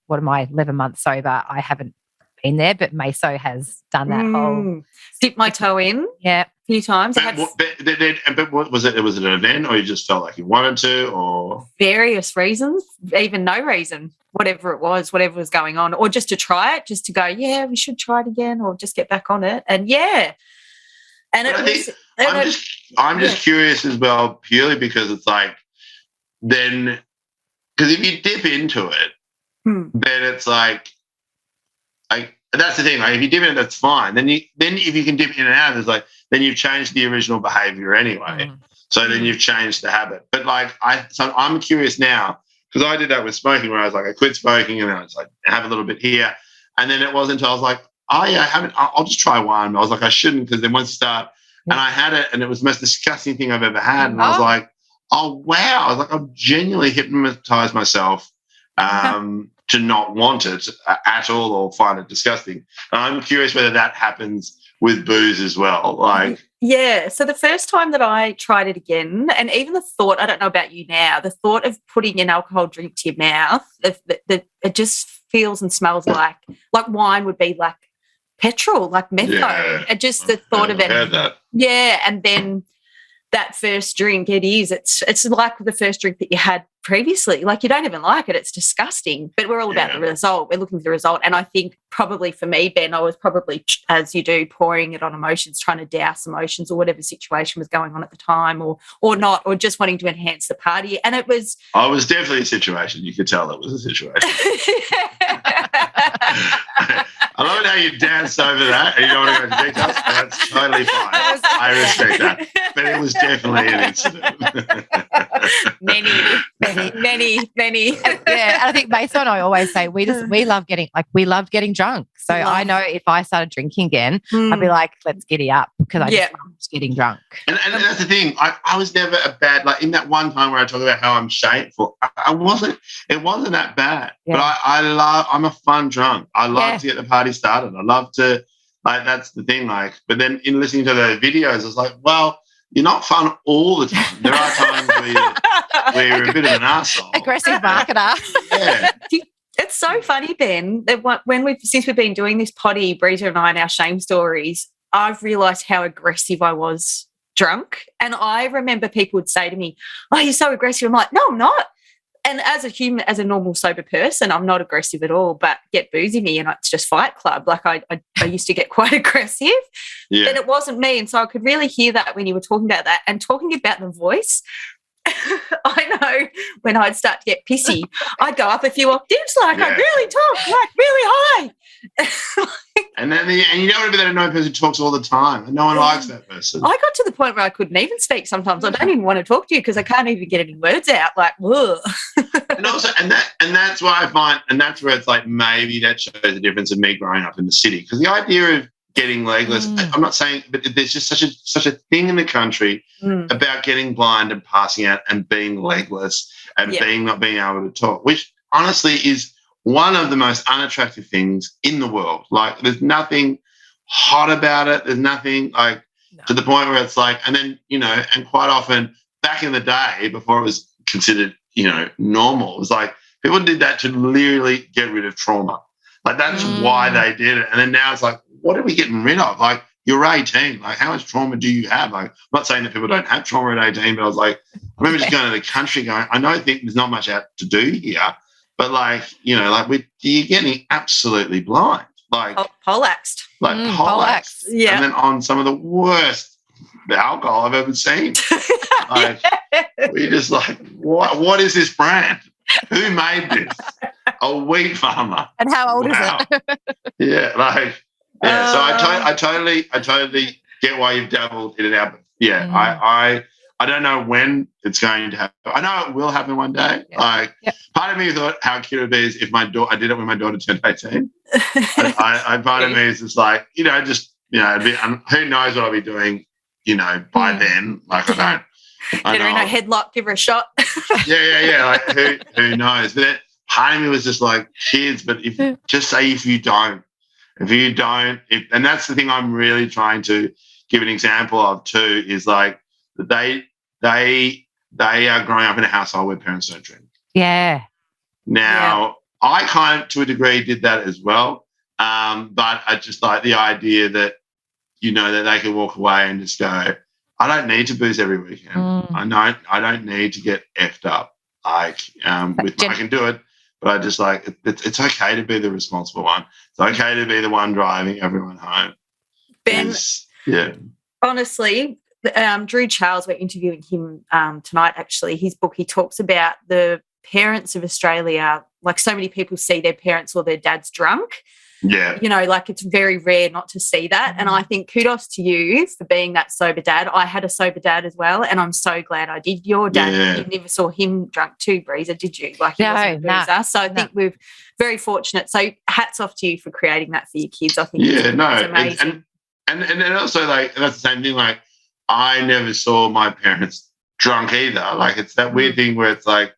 what am I, 11 months sober? I haven't been there, but Maso has done that whole dip my toe in, a few times. But what was it? Was it an event, or you just felt like you wanted to, or various reasons, even no reason, whatever it was, whatever was going on, or just to try it, just to go, we should try it again, or just get back on it, and I'm just curious as well, purely because it's like, then, because if you dip into it, then it's like that's the thing. Like, if you dip in it, that's fine. Then if you can dip in and out, it's like, then you've changed the original behavior anyway. So then you've changed the habit. But like, so I'm curious now, because I did that with smoking, where I was like, I quit smoking and then I was like, I have a little bit here, and then it wasn't until I was like, I'll just try one. I was like, I shouldn't, because then once you start. And I had it, and it was the most disgusting thing I've ever had. And I was like, oh, wow. I was like, I've genuinely hypnotized myself to not want it at all or find it disgusting. And I'm curious whether that happens with booze as well. Like, so the first time that I tried it again, and even the thought, I don't know about you now, the thought of putting an alcohol drink to your mouth, it just feels and smells like wine would be like petrol, like metho. And just the thought of it. And then that first drink, it's like the first drink that you had previously. Like, you don't even like it. It's disgusting. But we're all about the result. We're looking for the result. And I think probably for me, Ben, I was probably, as you do, pouring it on emotions, trying to douse emotions or whatever situation was going on at the time, or not, or just wanting to enhance the party. And it was... Oh, it was definitely a situation. You could tell it was a situation. I love it how you danced over that and you don't want to go into details. That's totally fine. I respect that. But it was definitely an incident. Many. Yeah, I think Mason and I always say we love getting drunk. So I know if I started drinking again, I'd be like, let's giddy up, because I just love getting drunk. And that's the thing. I was never a bad, like, in that one time where I talk about how I'm shameful, it wasn't that bad. Yeah. But I'm a fun drunk. I love to get the party party started. I love to, like, that's the thing. Like, but then in listening to the videos, I was like, well, you're not fun all the time. There are times where you're a bit of an arsehole. Aggressive marketer. Yeah. It's so funny, Ben, that since we've been doing this potty, Breeza and I, and our shame stories, I've realised how aggressive I was drunk. And I remember people would say to me, oh, you're so aggressive. I'm like, no, I'm not. And as a human, as a normal sober person, I'm not aggressive at all, but get boozy me and it's just Fight Club. Like I used to get quite aggressive, but it wasn't me. And so I could really hear that when you were talking about that and talking about the voice. I know when I'd start to get pissy, I'd go up a few octaves, like I'd really talk, like really high. And you don't want to be that annoying person who talks all the time, and no one likes that person. I got to the point where I couldn't even speak sometimes. I don't even want to talk to you because I can't even get any words out. Like, whoa. And also, and that's why I find, and that's where it's like maybe that shows the difference of me growing up in the city, because the idea of getting legless, I'm not saying, but there's just such a thing in the country about getting blind and passing out and being legless and not being able to talk, which honestly is one of the most unattractive things in the world. Like, there's nothing hot about it. There's nothing like to the point where it's like, and then, and quite often back in the day before it was considered, normal, it was like people did that to literally get rid of trauma. Like, that's why they did it. And then now it's like, what are we getting rid of? Like, you're 18. Like, how much trauma do you have? Like, I'm not saying that people don't have trauma at 18, but I was like, I remember just going to the country going, I think there's not much out to do here, but like, you're getting absolutely blind. Like, poleaxed. Like, poleaxed. Yeah. And then on some of the worst alcohol I've ever seen. Like, we're just like, what is this brand? Who made this? A wheat farmer. And how old is it? Yeah, like, yeah. So I totally get why you've dabbled in and out. But yeah, I don't know when it's going to happen. I know it will happen one day. Yeah. Like, part of me thought how cute it would be is if I did it when my daughter turned 18. Part of me is just like, who knows what I'll be doing, by then. Like, I get her in a headlock, give her a shot. Yeah. Like, who knows? But then part of me was just like, kids, but if you don't, and that's the thing I'm really trying to give an example of too, is like they are growing up in a household where parents don't drink. Yeah. Now, I kind of, to a degree, did that as well. But I just like the idea that, that they can walk away and just go, I don't need to booze every weekend. I don't need to get effed up. Like, I can do it, but I just like, it's okay to be the responsible one. It's okay to be the one driving everyone home. Ben, honestly, Drew Charles, we're interviewing him tonight, actually. His book, he talks about the parents of Australia. Like, so many people see their parents or their dads drunk. Yeah. Like, it's very rare not to see that. And I think kudos to you for being that sober dad. I had a sober dad as well, and I'm so glad I did. Your dad, you never saw him drunk too, Breeza, did you? Like, he wasn't a boozer. So I think we're very fortunate. So hats off to you for creating that for your kids. I think it's amazing. And also, like, that's the same thing. Like, I never saw my parents drunk either. Like, it's that weird thing where it's like,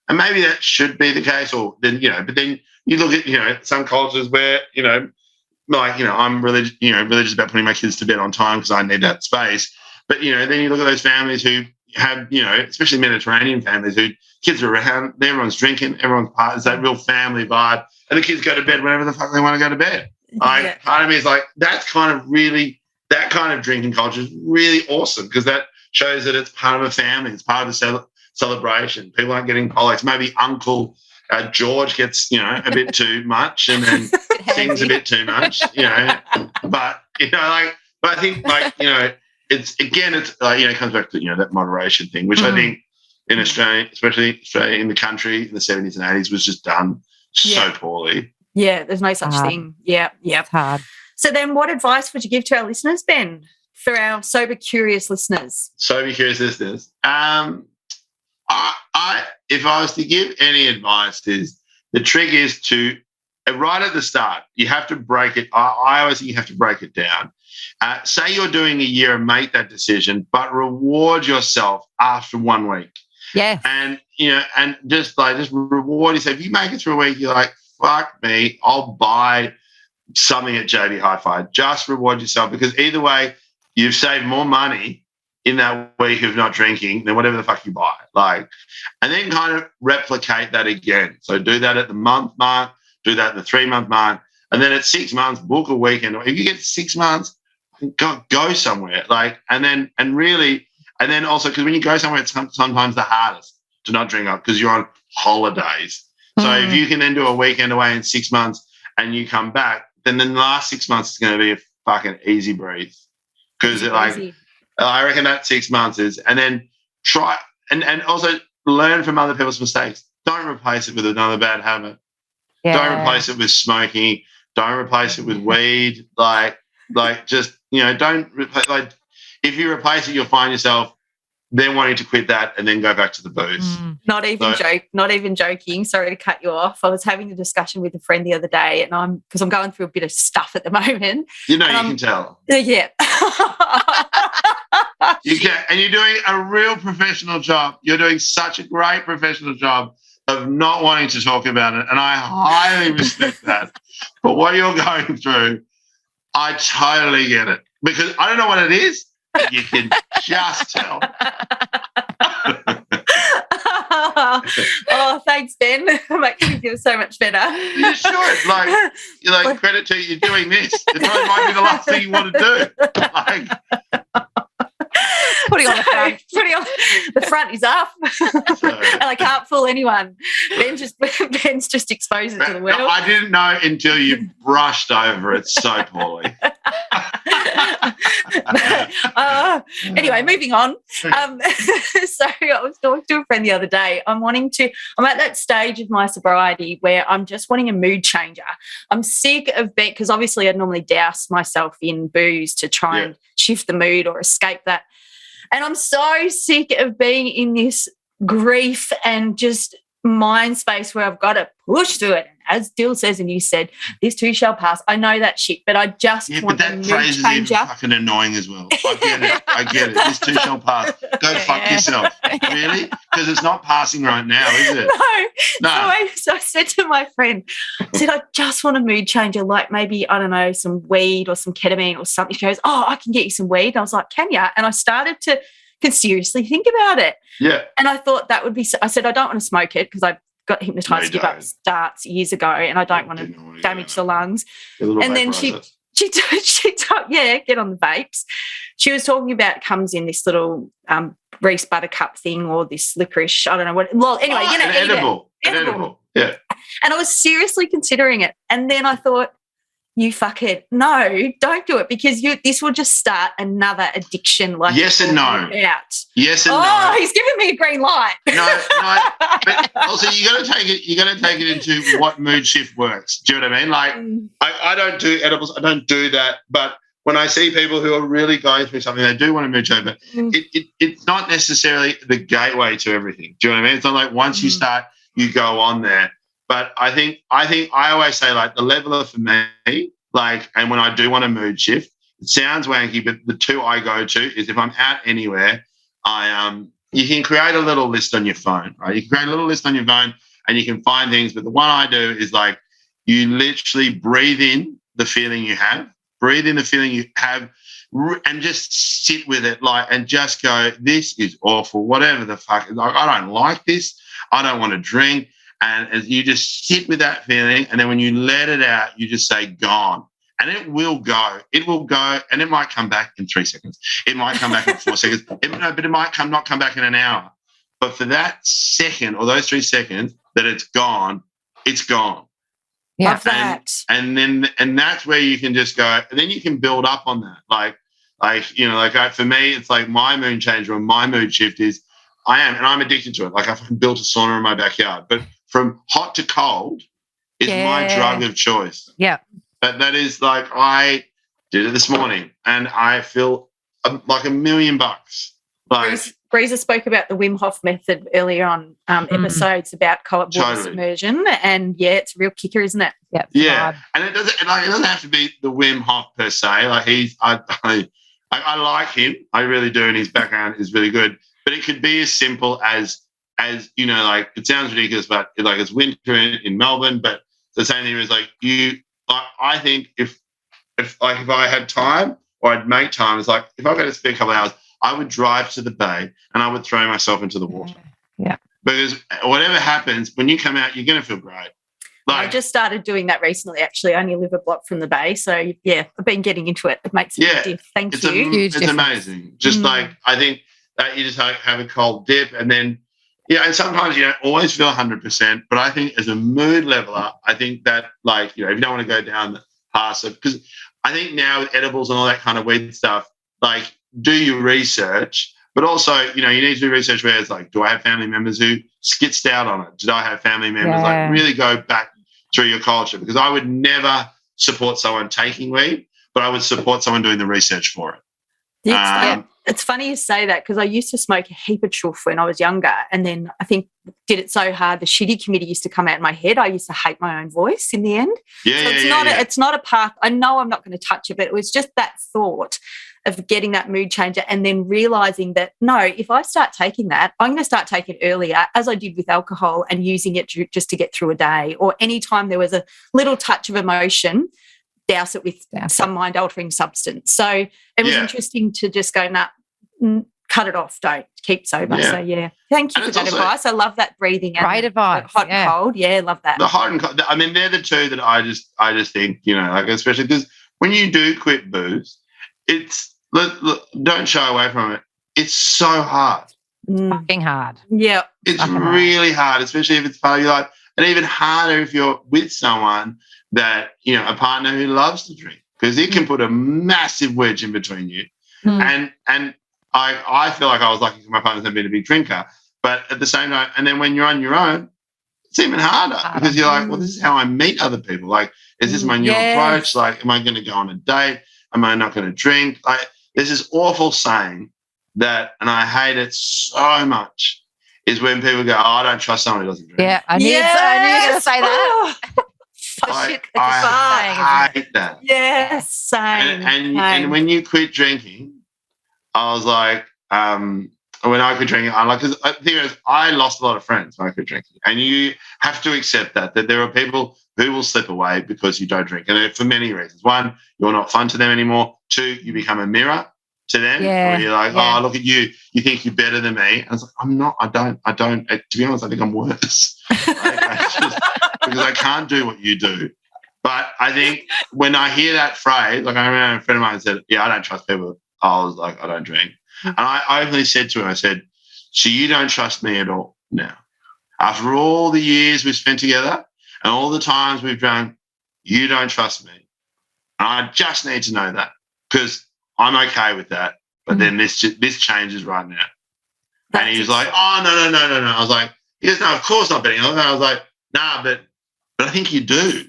and maybe that should be the case, or then, but then you look at, some cultures where, I'm religious about putting my kids to bed on time because I need that space. But, then you look at those families who have, especially Mediterranean families who kids are around, everyone's drinking, everyone's part, it's that real family vibe, and the kids go to bed whenever the fuck they want to go to bed. Part of me is like, that kind of drinking culture is really awesome because that shows that it's part of a family, it's part of a celebration. People aren't getting poleaxed. Maybe Uncle George gets, a bit too much and then sings a bit too much, But, but I think, it comes back to, that moderation thing, which I think in Australia, especially Australia in the country in the 70s and 80s, was just done so poorly. Yeah, there's no such thing. Yeah. It's hard. So then what advice would you give to our listeners, Ben, for our sober curious listeners? If I was to give any advice, is the trick is to, right at the start, you have to break it. I always think you have to break it down. Say you're doing a year and make that decision, but reward yourself after 1 week. Yeah. And, and just reward yourself. If you make it through a week, you're like, fuck me, I'll buy something at JB Hi-Fi. Just reward yourself, because either way, you've saved more money in that week of not drinking than whatever the fuck you buy. Like, and then kind of replicate that again. So do that at the month mark, do that at the 3-month mark, and then at 6 months, book a weekend. If you get 6 months, go somewhere. Like, and then also, because when you go somewhere, it's sometimes the hardest to not drink up because you're on holidays. So if you can then do a weekend away in 6 months and you come back, then the last 6 months is going to be a fucking easy breeze. Because I reckon that 6 months is, and then try and also learn from other people's mistakes. Don't replace it with another bad habit. Yeah. Don't replace it with smoking. Don't replace it with weed. Like just, don't replace, like, if you replace it, you'll find yourself then wanting to quit that and then go back to the booze. Not even joking. Sorry to cut you off. I was having a discussion with a friend the other day, and because I'm going through a bit of stuff at the moment. You can tell. Yeah. You can, and you're doing a real professional job. You're doing such a great professional job of not wanting to talk about it, and I highly respect that. But what you're going through, I totally get it, because I don't know what it is, but you can just tell. Oh, thanks, Ben. Makes me feel so much better. You should. Like, credit to you, you're doing this. It might be the last thing you want to do. Like, putting on the front. The front is up, and I can't fool anyone. Ben's just exposed it to the world. No, I didn't know until you brushed over it so poorly. Anyway, moving on. So I was talking to a friend the other day. I'm at that stage of my sobriety where I'm just wanting a mood changer. I'm sick of being, because obviously I'd normally douse myself in booze to try and shift the mood or escape that. And I'm so sick of being in this grief and just mind space where I've got to push through it. As Dill says, and you said, this too shall pass. I know that shit, but I just want a mood changer. But that phrase is even fucking annoying as well. I get it. This too shall pass. Go fuck yourself. Really? Because it's not passing right now, is it? No. So I said to my friend, I just want a mood changer, like maybe, I don't know, some weed or some ketamine or something. She goes, I can get you some weed. And I was like, can you? And I started to seriously think about it. Yeah. And I thought that would be, I said, I don't want to smoke it because I got hypnotised to give up starts years ago, and I don't want to damage the lungs. And then she told, get on the vapes. She was talking about it comes in this little Reese Buttercup thing or this licorice, I don't know what. Well, anyway, an edible. Yeah. And I was seriously considering it, and then I thought, you fuck it. No, don't do it, because this will just start another addiction. Like, yes and no. Yes and no. Oh, he's giving me a green light. No. But also, you got to take it. You got to take it into what mood shift works. Do you know what I mean? Like, I don't do edibles. I don't do that. But when I see people who are really going through something, they do want to mood change. But it's not necessarily the gateway to everything. Do you know what I mean? It's not like once you start, you go on there. But I think I always say, like, the leveler for me, like, and when I do want a mood shift, it sounds wanky, but the two I go to is if I'm out anywhere, you can create a little list on your phone, right? You can create a little list on your phone and you can find things. But the one I do is, like, you literally breathe in the feeling you have, and just sit with it, like, and just go, this is awful, whatever the fuck. Like, I don't like this. I don't want to drink. And as you just sit with that feeling, and then when you let it out, you just say, gone. And it will go. It will go, and it might come back in 3 seconds. It might come back in 4 seconds. But it might not come back in an hour. But for that second or those 3 seconds that it's gone, it's gone. Yeah. Love that. And that's where you can just go, and then you can build up on that. For me, it's like my mood changer or my mood shift is I'm addicted to it. Like, I've built a sauna in my backyard, but from hot to cold is my drug of choice. Yeah. But that is, like, I did it this morning and I feel like $1 million. Like, Breeza spoke about the Wim Hof method earlier on episodes about cold water immersion, and it's a real kicker, isn't it? Yeah. And it doesn't have to be the Wim Hof per se. Like, I like him, I really do, and his background is really good. But it could be as simple as like, it sounds ridiculous, but like, it's winter in Melbourne, but the same thing is, like, you I think if I had time or I'd make time, it's like if I go to spend a couple of hours, I would drive to the bay and I would throw myself into the water. Yeah. Because whatever happens, when you come out, you're going to feel great. I just started doing that recently, actually. I only live a block from the bay. So, yeah, I've been getting into it. It makes a big difference. Thank you. It's amazing. Just like, I think that you just have a cold dip and then, and sometimes you don't always feel 100%, but I think as a mood leveler, I think that, like, if you don't want to go down the path of, because I think now with edibles and all that kind of weed stuff, like, do your research, but also, you need to do research where it's like, do I have family members who skitzed out on it? Did I have family members? Like, really go back through your culture, because I would never support someone taking weed, but I would support someone doing the research for it. It's funny you say that, because I used to smoke a heap of chuff when I was younger, and then I think did it so hard the shitty committee used to come out in my head. I used to hate my own voice in the end. It's not a path. I know I'm not going to touch it, but it was just that thought of getting that mood changer and then realising that, no, if I start taking that, I'm going to start taking it earlier, as I did with alcohol, and using it just to get through a day, or any time there was a little touch of emotion, douse it with some mind-altering substance. So it was interesting to just go, cut it off, don't keep sober. So, thank you for that advice. I love that breathing. Great advice. Hot and cold. Yeah, love that. The hot and cold, I mean, they're the two that I just think, like, especially because when you do quit booze, it's, look, don't shy away from it. It's so hard. Fucking hard. Yeah. It's really hard, especially if it's part of your life. And even harder if you're with someone that, a partner who loves to drink, because it can put a massive wedge in between you. And I feel like I was lucky because my partner's never been a big drinker. But at the same time, and then when you're on your own, it's even harder because you're like, well, this is how I meet other people. Like, is this my new approach? Like, am I going to go on a date? Am I not going to drink? Like, there's this awful saying that, and I hate it so much, is when people go, I don't trust someone who doesn't drink. Yeah, I knew you were going to say that. I hate that. Yes, same. And when you quit drinking, I was like, when I quit drinking, because the thing is, I lost a lot of friends when I quit drinking, and you have to accept that there are people who will slip away because you don't drink, and for many reasons. One, you're not fun to them anymore. Two, you become a mirror to them. Where you're like, oh, look at you. You think you're better than me. And I was like, I'm not. I don't. To be honest, I think I'm worse. Because I can't do what you do. But I think when I hear that phrase, like, I remember a friend of mine said, I don't trust people. I was like, I don't drink. And I openly said to him, I said, so you don't trust me at all now. After all the years we've spent together and all the times we've drunk, you don't trust me. And I just need to know that, because I'm okay with that. But then this changes right now. And he was like, oh, no. I was like, he goes, no, of course not betting on that. I was like, nah, but I think you do.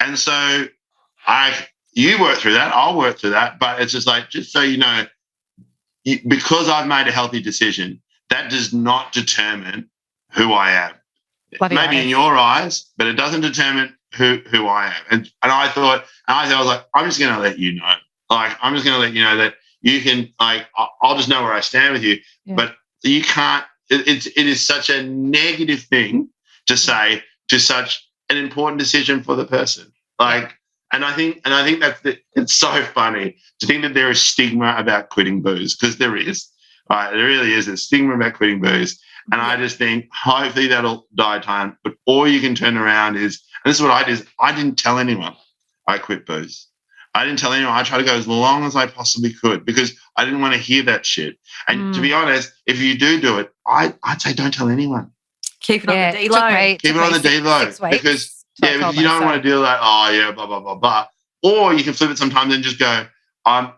And so you work through that, I'll work through that. But it's just like, just so you know, because I've made a healthy decision, that does not determine who I am. Maybe in your eyes, but it doesn't determine who I am. And I was like, I'm just going to let you know. Like, I'm just going to let you know that you can, like, I'll just know where I stand with you. Yeah. But you can't, it is such a negative thing to say to such an important decision for the person. Like, and I think it's so funny to think that there is stigma about quitting booze, because there is. Right? There really is a stigma about quitting booze. And I just think hopefully that'll die time. But all you can turn around is, and this is what I did, is I didn't tell anyone I quit booze. I didn't tell anyone. I tried to go as long as I possibly could, because I didn't want to hear that shit. And to be honest, if you do it, I'd say don't tell anyone. Keep it on the D-low. Keep it on the D-low. Because you don't want to deal like, blah, blah, blah, blah. Or you can flip it sometimes and just go,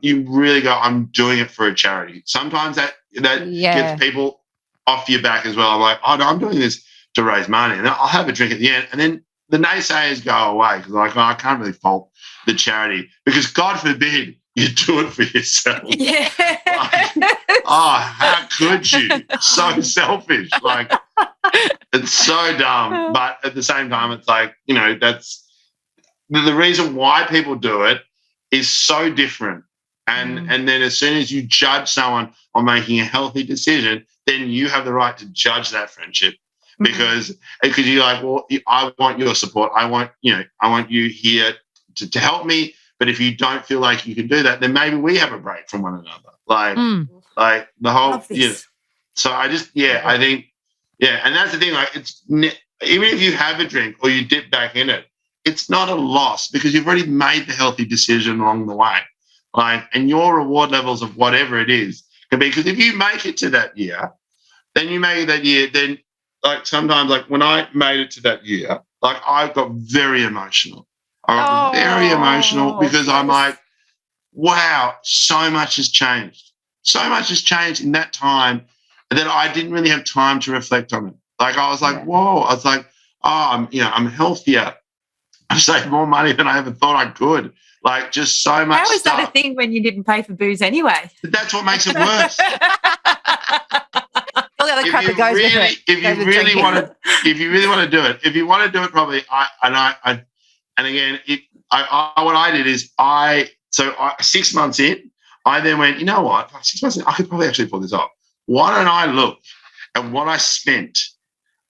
you really go, I'm doing it for a charity. Sometimes that gets people off your back as well. I'm like, oh, no, I'm doing this to raise money. And I'll have a drink at the end. And then the naysayers go away, because like, I can't really fault the charity, because God forbid you do it for yourself. Yeah. Like, how could you? So selfish. Like, it's so dumb. But at the same time, it's like, that's the reason why people do it is so different. And then as soon as you judge someone on making a healthy decision, then you have the right to judge that friendship. because you're like, well, I want your support. I want you here to help me. But if you don't feel like you can do that, then maybe we have a break from one another. Like the whole, Love this. So I just, I think, and that's the thing. Like, even if you have a drink or you dip back in it, it's not a loss because you've already made the healthy decision along the way. Like, and your reward levels of whatever it is can be, because if you make it to that year, then like sometimes, like when I made it to that year, like I got very emotional. I got very emotional because I'm like, wow, so much has changed. So much has changed in that time that I didn't really have time to reflect on it. Like I was like, whoa, I was like, I'm healthier. I've saved more money than I ever thought I could. Like just so much. How is stuff. that a thing when you didn't pay for booze anyway? That's what makes it worse. All the other crap that goes with it. If you really want to do it, probably and again, what I did is 6 months in, I then went, you know what? 6 months in, I could probably actually pull this off. Why don't I look at what I spent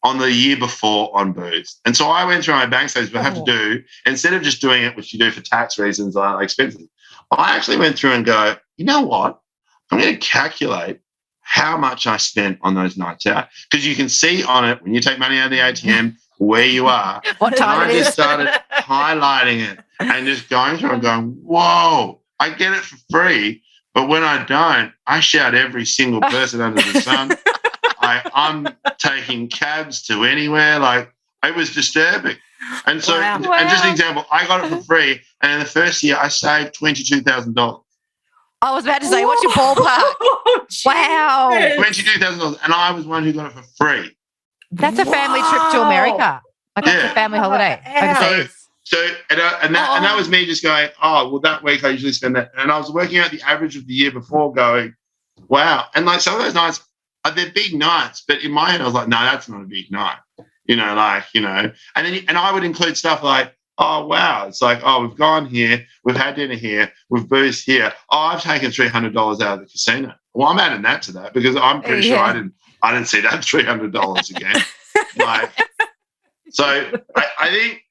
on the year before on booze? And so I went through my bank statements, but I have to do, instead of just doing it, which you do for tax reasons, like expenses, I actually went through and go, you know what? I'm going to calculate how much I spent on those nights out, because you can see on it when you take money out of the ATM where you are. What time and it I is. just started highlighting it and just going through and going, whoa, I get it for free, but when I don't, I shout every single person under the sun. I'm taking cabs to anywhere. Like, it was disturbing. And so, and just an example, I got it for free, and in the first year, I saved $22,000. I was about to say, what's your ballpark? Wow. $22,000, and I was one who got it for free. That's a family trip to America. Like that's a family holiday overseas. So that was me just going, oh, well, that week I usually spend that. And I was working out the average of the year before going, wow. And like some of those nights, they're big nights, but in my head I was like, no, that's not a big night. And I would include stuff like, oh, wow. It's like, oh, we've gone here, we've had dinner here, we've boozed here. Oh, I've taken $300 out of the casino. Well, I'm adding that to that because I'm pretty sure I didn't see that $300 again. So I think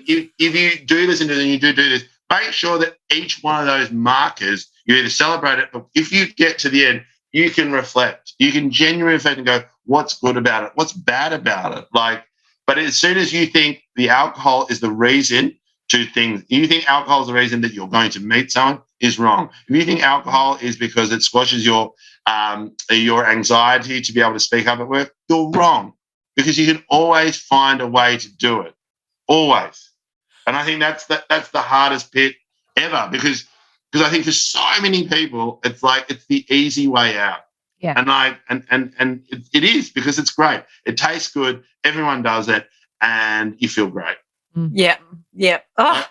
if you do listen to this and you do this, make sure that each one of those markers, you either celebrate it, but if you get to the end, you can reflect. You can genuinely reflect and go, what's good about it? What's bad about it? But as soon as you think the alcohol is the reason to things, you think alcohol is the reason that you're going to meet someone, is wrong. If you think alcohol is because it squashes your anxiety to be able to speak up at work, you're wrong. Because you can always find a way to do it, always. And I think that's the hardest bit ever, because I think for so many people, it's the easy way out. Yeah. And it is, because it's great. It tastes good. Everyone does it, and you feel great. Yeah. Oh,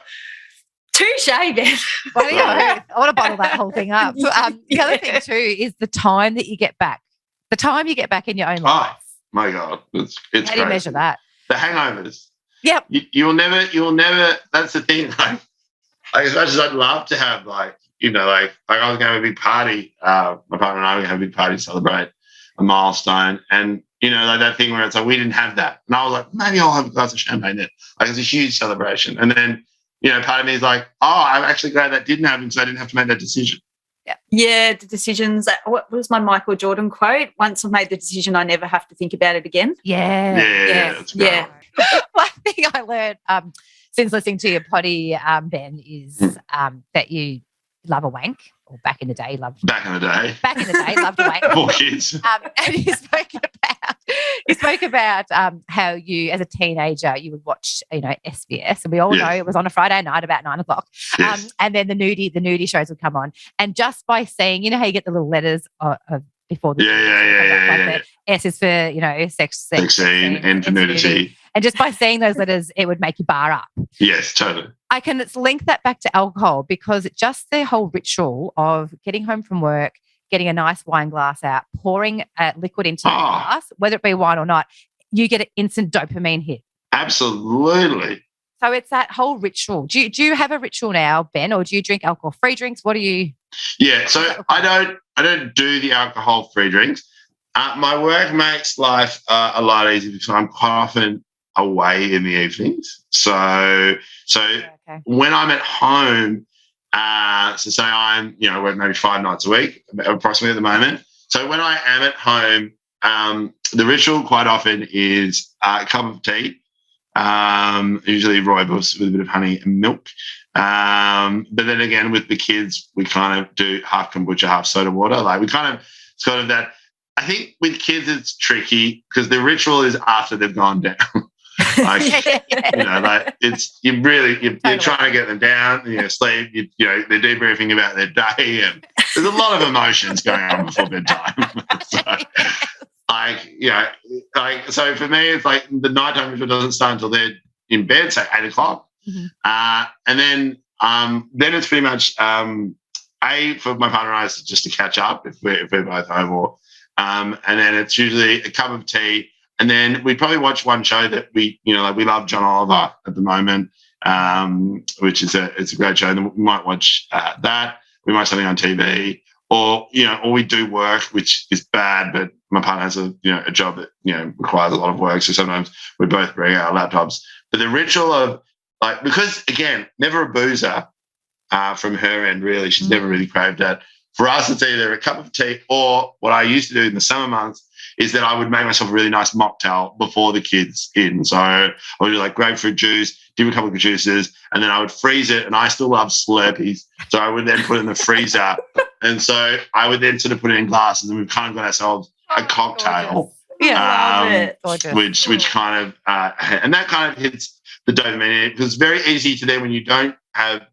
touche, Ben. I want to bottle that whole thing up. So, the other thing too is the time that you get back. The time you get back in your own life. My God, it's How do you measure that? The hangovers. Yep. You'll never. That's the thing. Like as much as I'd love to have, I was going to have a big party. My partner and I were going to have a big party to celebrate a milestone, and that thing where it's like we didn't have that, and I was like, maybe I'll have a glass of champagne then. Like it's a huge celebration, and then part of me is like, oh, I'm actually glad that didn't happen because I didn't have to make that decision. Yeah, the decisions. What was my Michael Jordan quote? Once I've made the decision, I never have to think about it again. Yeah. Yeah. One thing I learned since listening to your potty, Ben, is that you love a wank. Or back in the day, loved a wank. Poor kids. And you spoke about how you, as a teenager, you would watch, SBS, and we all know it was on a Friday night about 9 o'clock. Yes. And then the nudie shows would come on, and just by saying, how you get the little letters of before the yeah. S is for sex scene, N for nudity. And just by saying those letters, it would make you bar up. Yes, totally. I can link that back to alcohol, because just the whole ritual of getting home from work, getting a nice wine glass out, pouring liquid into the glass, whether it be wine or not, you get an instant dopamine hit. Absolutely. So it's that whole ritual. Do you have a ritual now, Ben, or do you drink alcohol-free drinks? What do you? Yeah, so I don't do the alcohol-free drinks. My work makes life a lot easier because I'm quite often away in the evenings. So when I'm at home, so say I'm, I work maybe 5 nights a week, approximately at the moment. So when I am at home, the ritual quite often is a cup of tea, usually rooibos with a bit of honey and milk. But then again, with the kids, we kind of do half kombucha, half soda water. Like we kind of sort of that. I think with kids it's tricky because the ritual is after they've gone down. Like you're trying to get them down, sleep. They're debriefing about their day, and there's a lot of emotions going on before bedtime. So for me, it's like the nighttime ritual doesn't start until they're in bed, say 8 o'clock, and then it's pretty much for my partner and I is just to catch up if we're both home, and then it's usually a cup of tea. And then we probably watch one show that we love John Oliver at the moment, which is it's a great show. And then we might watch that. We might something on TV, or we do work, which is bad. But my partner has a job that requires a lot of work, so sometimes we both bring our laptops. But the ritual of because again, never a boozer from her end. Really, she's never really craved that. For us, it's either a cup of tea or what I used to do in the summer months is that I would make myself a really nice mocktail before the kids in. So I would do grapefruit juice, give a couple of juices, and then I would freeze it. And I still love Slurpees. So I would then put it in the freezer. And so I would then sort of put it in glasses, and we've kind of got ourselves a cocktail. Yeah, love it. Which kind of, and that kind of hits the dopamine. Because it's very easy to then when you don't have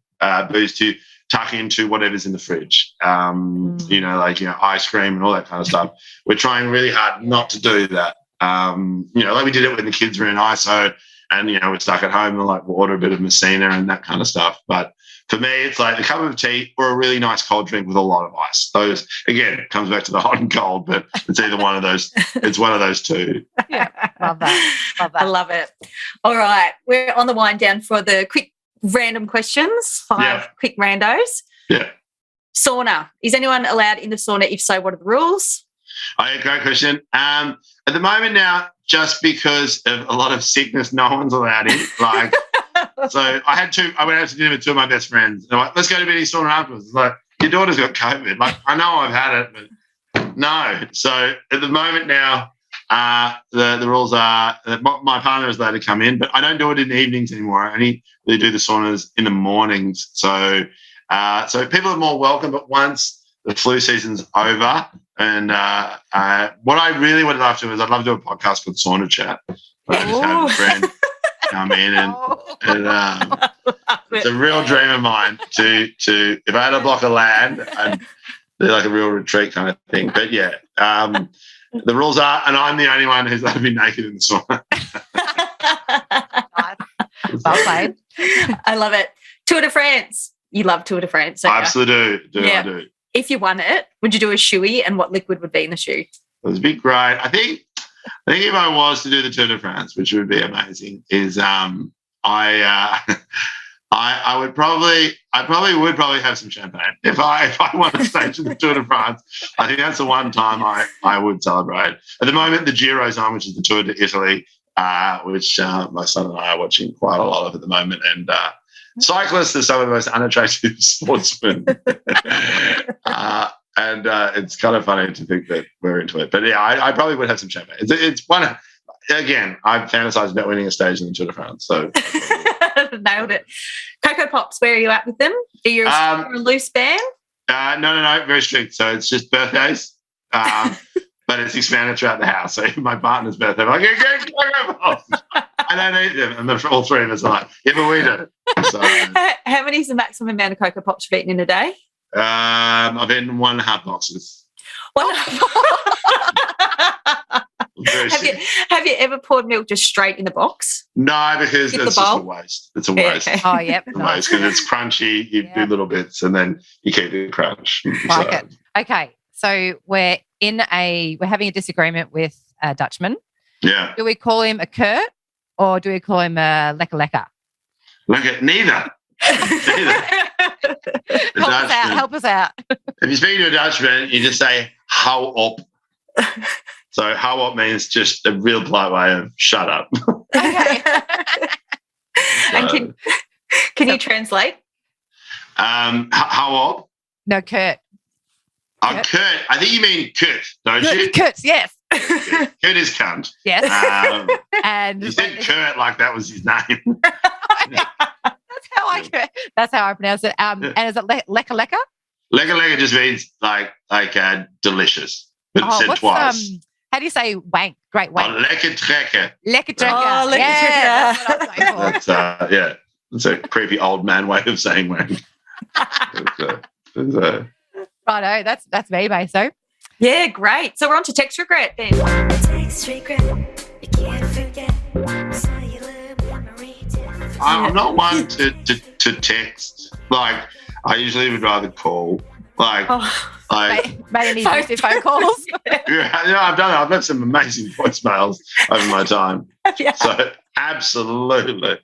booze to tuck into whatever's in the fridge, ice cream and all that kind of stuff. We're trying really hard not to do that. We did it when the kids were in ISO and, we're stuck at home and we'll order a bit of Messina and that kind of stuff. But for me, it's like a cup of tea or a really nice cold drink with a lot of ice. Those, again, it comes back to the hot and cold, but it's either one of those. It's one of those two. Yeah, love that. I love it. All right. We're on the wind down for the quick random questions, 5 quick randos. Yeah. Sauna. Is anyone allowed in the sauna? If so, what are the rules? Great question. At the moment now, just because of a lot of sickness, no one's allowed in. So I went out to dinner with 2 of my best friends. They're like, let's go to Betty's sauna afterwards. It's like, your daughter's got COVID. I know I've had it, but no. So at the moment now, the rules are that my partner is allowed to come in, but I don't do it in the evenings anymore. I only really do the saunas in the mornings. So people are more welcome, but once the flu season's over, and what I really would love to do is I'd love to do a podcast called Sauna Chat. I just have a friend come in and it's a real dream of mine to if I had a block of land, I'd do a real retreat kind of thing. But yeah, the rules are, and I'm the only one who's allowed to be naked in the sauna. Well played. I love it. Tour de France. You love Tour de France, don't you? I absolutely do. Yeah. I do. If you won it, would you do a shoey, and what liquid would be in the shoe? It would be great. I think if I was to do the Tour de France, which would be amazing, is I would probably have some champagne if I won a stage in the Tour de France. I think that's the one time I would celebrate. At the moment, the Giro's on, which is the Tour de Italy, which my son and I are watching quite a lot of at the moment, and cyclists are some of the most unattractive sportsmen. And it's kind of funny to think that we're into it. But yeah, I probably would have some champagne. It's one. Again, I've fantasized about winning a stage in the Tour de France. So nailed it. Cocoa Pops, where are you at with them? Are you a loose band? No, very strict. So it's just birthdays, but it's expanded throughout the house. So my partner's birthday, I'm like, get Cocoa Pops. I don't eat them, and all 3 of us are like, yeah, but we do. So, how many is the maximum amount of Cocoa Pops you've eaten in a day? I've eaten 1.5 boxes. Have you ever poured milk just straight in the box? No, because it's just a waste. It's a waste. Okay. Oh, yep. It's a waste because it's crunchy. You do little bits and then you keep the crunch. Like it. Okay, so we're having a disagreement with a Dutchman. Yeah. Do we call him a Kurt or do we call him a lekker? Neither. Help us out. If you speak to a Dutchman, you just say, how up? So how-what means just a real polite way of shut up. Okay. And can you translate? How-what? No, Kurt. Kurt. I think you mean Kurt, don't you? Kurt, yes. Kurt is cunt. Yes. And You said Kurt like that was his name. that's how I pronounce it. And is it lekker lekker? Lega just means like delicious, but said twice. How do you say wank? Great wank. Lekker trekker. Lekker trekker. Oh, lekker Yeah, trekker. that's what I was going for. That's it's a creepy old man way of saying wank. Righto, that's me, Maso. Yeah, great. So we're on to text regret then. I'm not one to text. Like, I usually would rather call. Like, Made any abusive phone calls? I've done it. I've had some amazing voicemails over my time. Yeah. So, absolutely.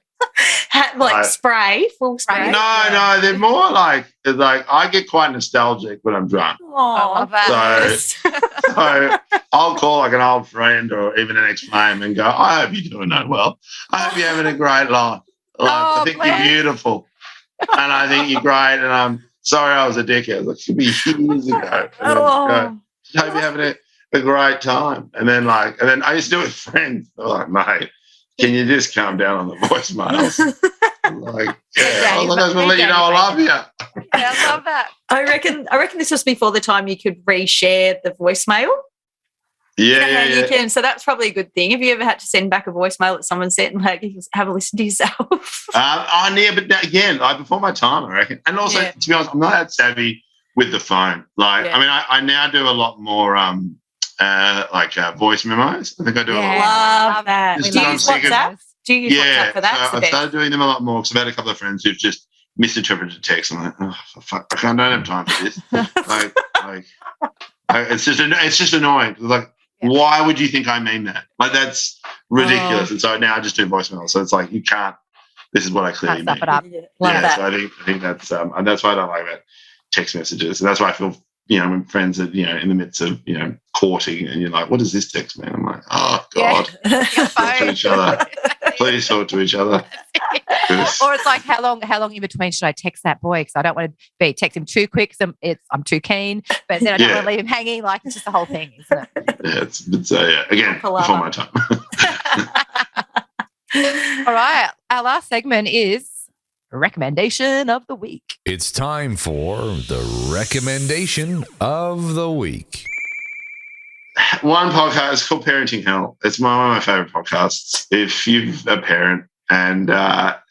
Spray, full spray. No, they're more like I get quite nostalgic when I'm drunk. Oh, love that. So I'll call like an old friend or even an ex-flame and go, I hope you're doing well. I hope you're having a great life. I think you're beautiful. And I think you're great. And I'm sorry I was a dickhead. It should be years ago. I hope you're having a great time. And then I used to do it with friends. They're like, mate, can you just calm down on the voicemails? I just want to let you know I love you. Yeah, I love that. I reckon this was before the time you could reshare the voicemail. Yeah, You can. So that's probably a good thing. Have you ever had to send back a voicemail that someone sent and have a listen to yourself? But again, before my time, I reckon. And also, to be honest, I'm not that savvy with the phone. I now do a lot more voice memos. I think I do a lot. Love that. Just Do you use WhatsApp? Do you use WhatsApp for that? So I've started doing them a lot more because I've had a couple of friends who've just misinterpreted text. I'm like, oh, fuck, I don't have time for this. It's just annoying. Like, why would you think I mean that? Like, that's ridiculous. And so now I just do voicemail. So it's like, you can't. This is what I clearly mean. It up. Love that. So I think that's and that's why I don't like that text messages. And that's why I feel, when friends are, in the midst of, courting and you're like, what does this text mean? I'm like, oh, God. Talk to each other. Please talk to each other. Or it's like, how long in between should I text that boy? Because I don't want to text him too quick. So I'm too keen, but then I don't want to leave him hanging. Like, it's just the whole thing, isn't it? Yeah, again, before my time. All right. Our last segment is recommendation of the week. It's time for the recommendation of the week. One podcast is called Parenting Hell. It's one of my favorite podcasts. If you're a parent and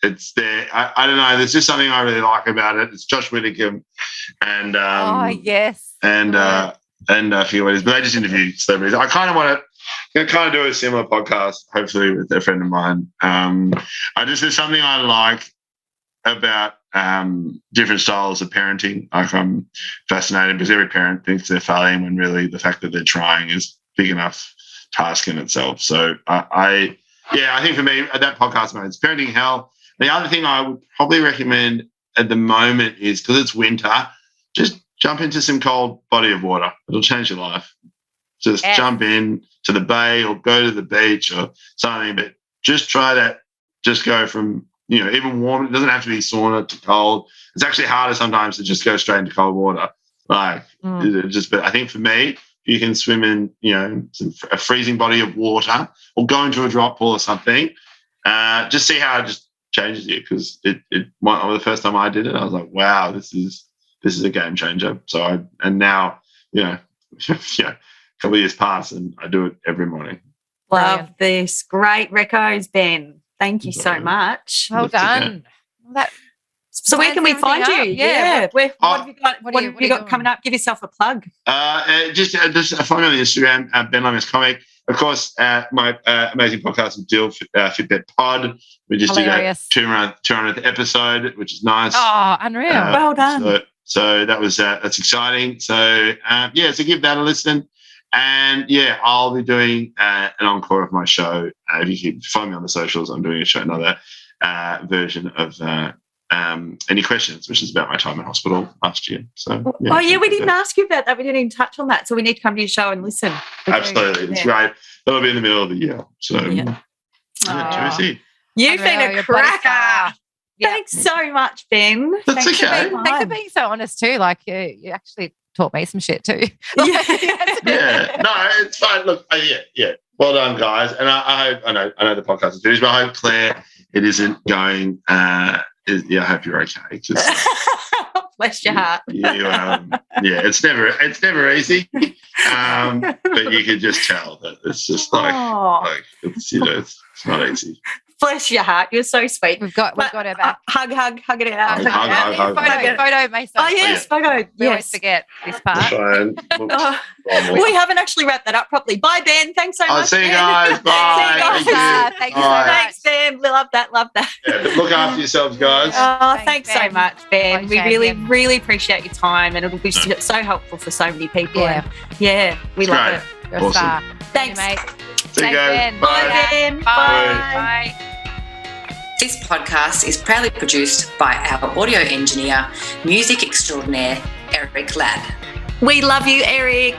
it's there, I don't know. There's just something I really like about it. It's Josh Whittaker and yes, and I forget what it is, but they just interview celebrities. I kind of want to do a similar podcast, hopefully with a friend of mine. There's something I like about different styles of parenting. Like, I'm fascinated because every parent thinks they're failing when really the fact that they're trying is big enough task in itself. So I think for me, that podcast, mate, it's Parenting Hell. The other thing I would probably recommend at the moment is, because it's winter, just jump into some cold body of water. It'll change your life. Just jump in to the bay or go to the beach or something, but just try that. Just go from, even warm. It doesn't have to be sauna to cold. It's actually harder sometimes to just go straight into cold water. But I think for me, if you can swim in, a freezing body of water or go into a drop pool or something, just see how it just changes you. Because the first time I did it, I was like, wow, this is a game changer. So now, a couple of years pass and I do it every morning. Love this. Great recos, Ben. Thank you so much. Well done. So where can we find you? Yeah. What have you got coming up? Give yourself a plug. Just find me on the Instagram, Ben Lomas Comic. Of course, my amazing podcast, Deal Fitbit Pod. We just did that 200th episode, which is nice. Oh, unreal. Well done. So that's exciting. So so give that a listen. And I'll be doing an encore of my show. If you can follow me on the socials, I'm doing another version of any questions, which is about my time in hospital last year. So we didn't ask you about that. We didn't even touch on that. So we need to come to your show and listen. Absolutely. It's great. That'll be in the middle of the year. So Josie. You've been a cracker. Thanks so much, Ben. That's Thanks okay. Thanks for being so honest too. Like you actually taught me some shit too. Yeah. No, it's fine. Look, yeah. Well done, guys. And I hope I know the podcast is finished, but I hope, Claire, it isn't going. I hope you're okay. Bless your heart. It's never easy. But you can just tell that it's just like it's it's not easy. Bless your heart. You're so sweet. We've got our back. Hug it out. Photo, Mason. Oh, yes, photo. We always forget this part. We haven't actually wrapped that up properly. Bye, Ben. Thanks so much. See you guys. Bye. Thank you so much. Thanks, Ben. We love that. Yeah, but look after yourselves, guys. Thanks so much, Ben. We really appreciate your time, and it'll be so helpful for so many people. Yeah, we love it. You're a star. Thanks, mate. See you guys. Ben. Bye, Ben. Bye. This podcast is proudly produced by our audio engineer, music extraordinaire, Eric Ladd. We love you, Eric.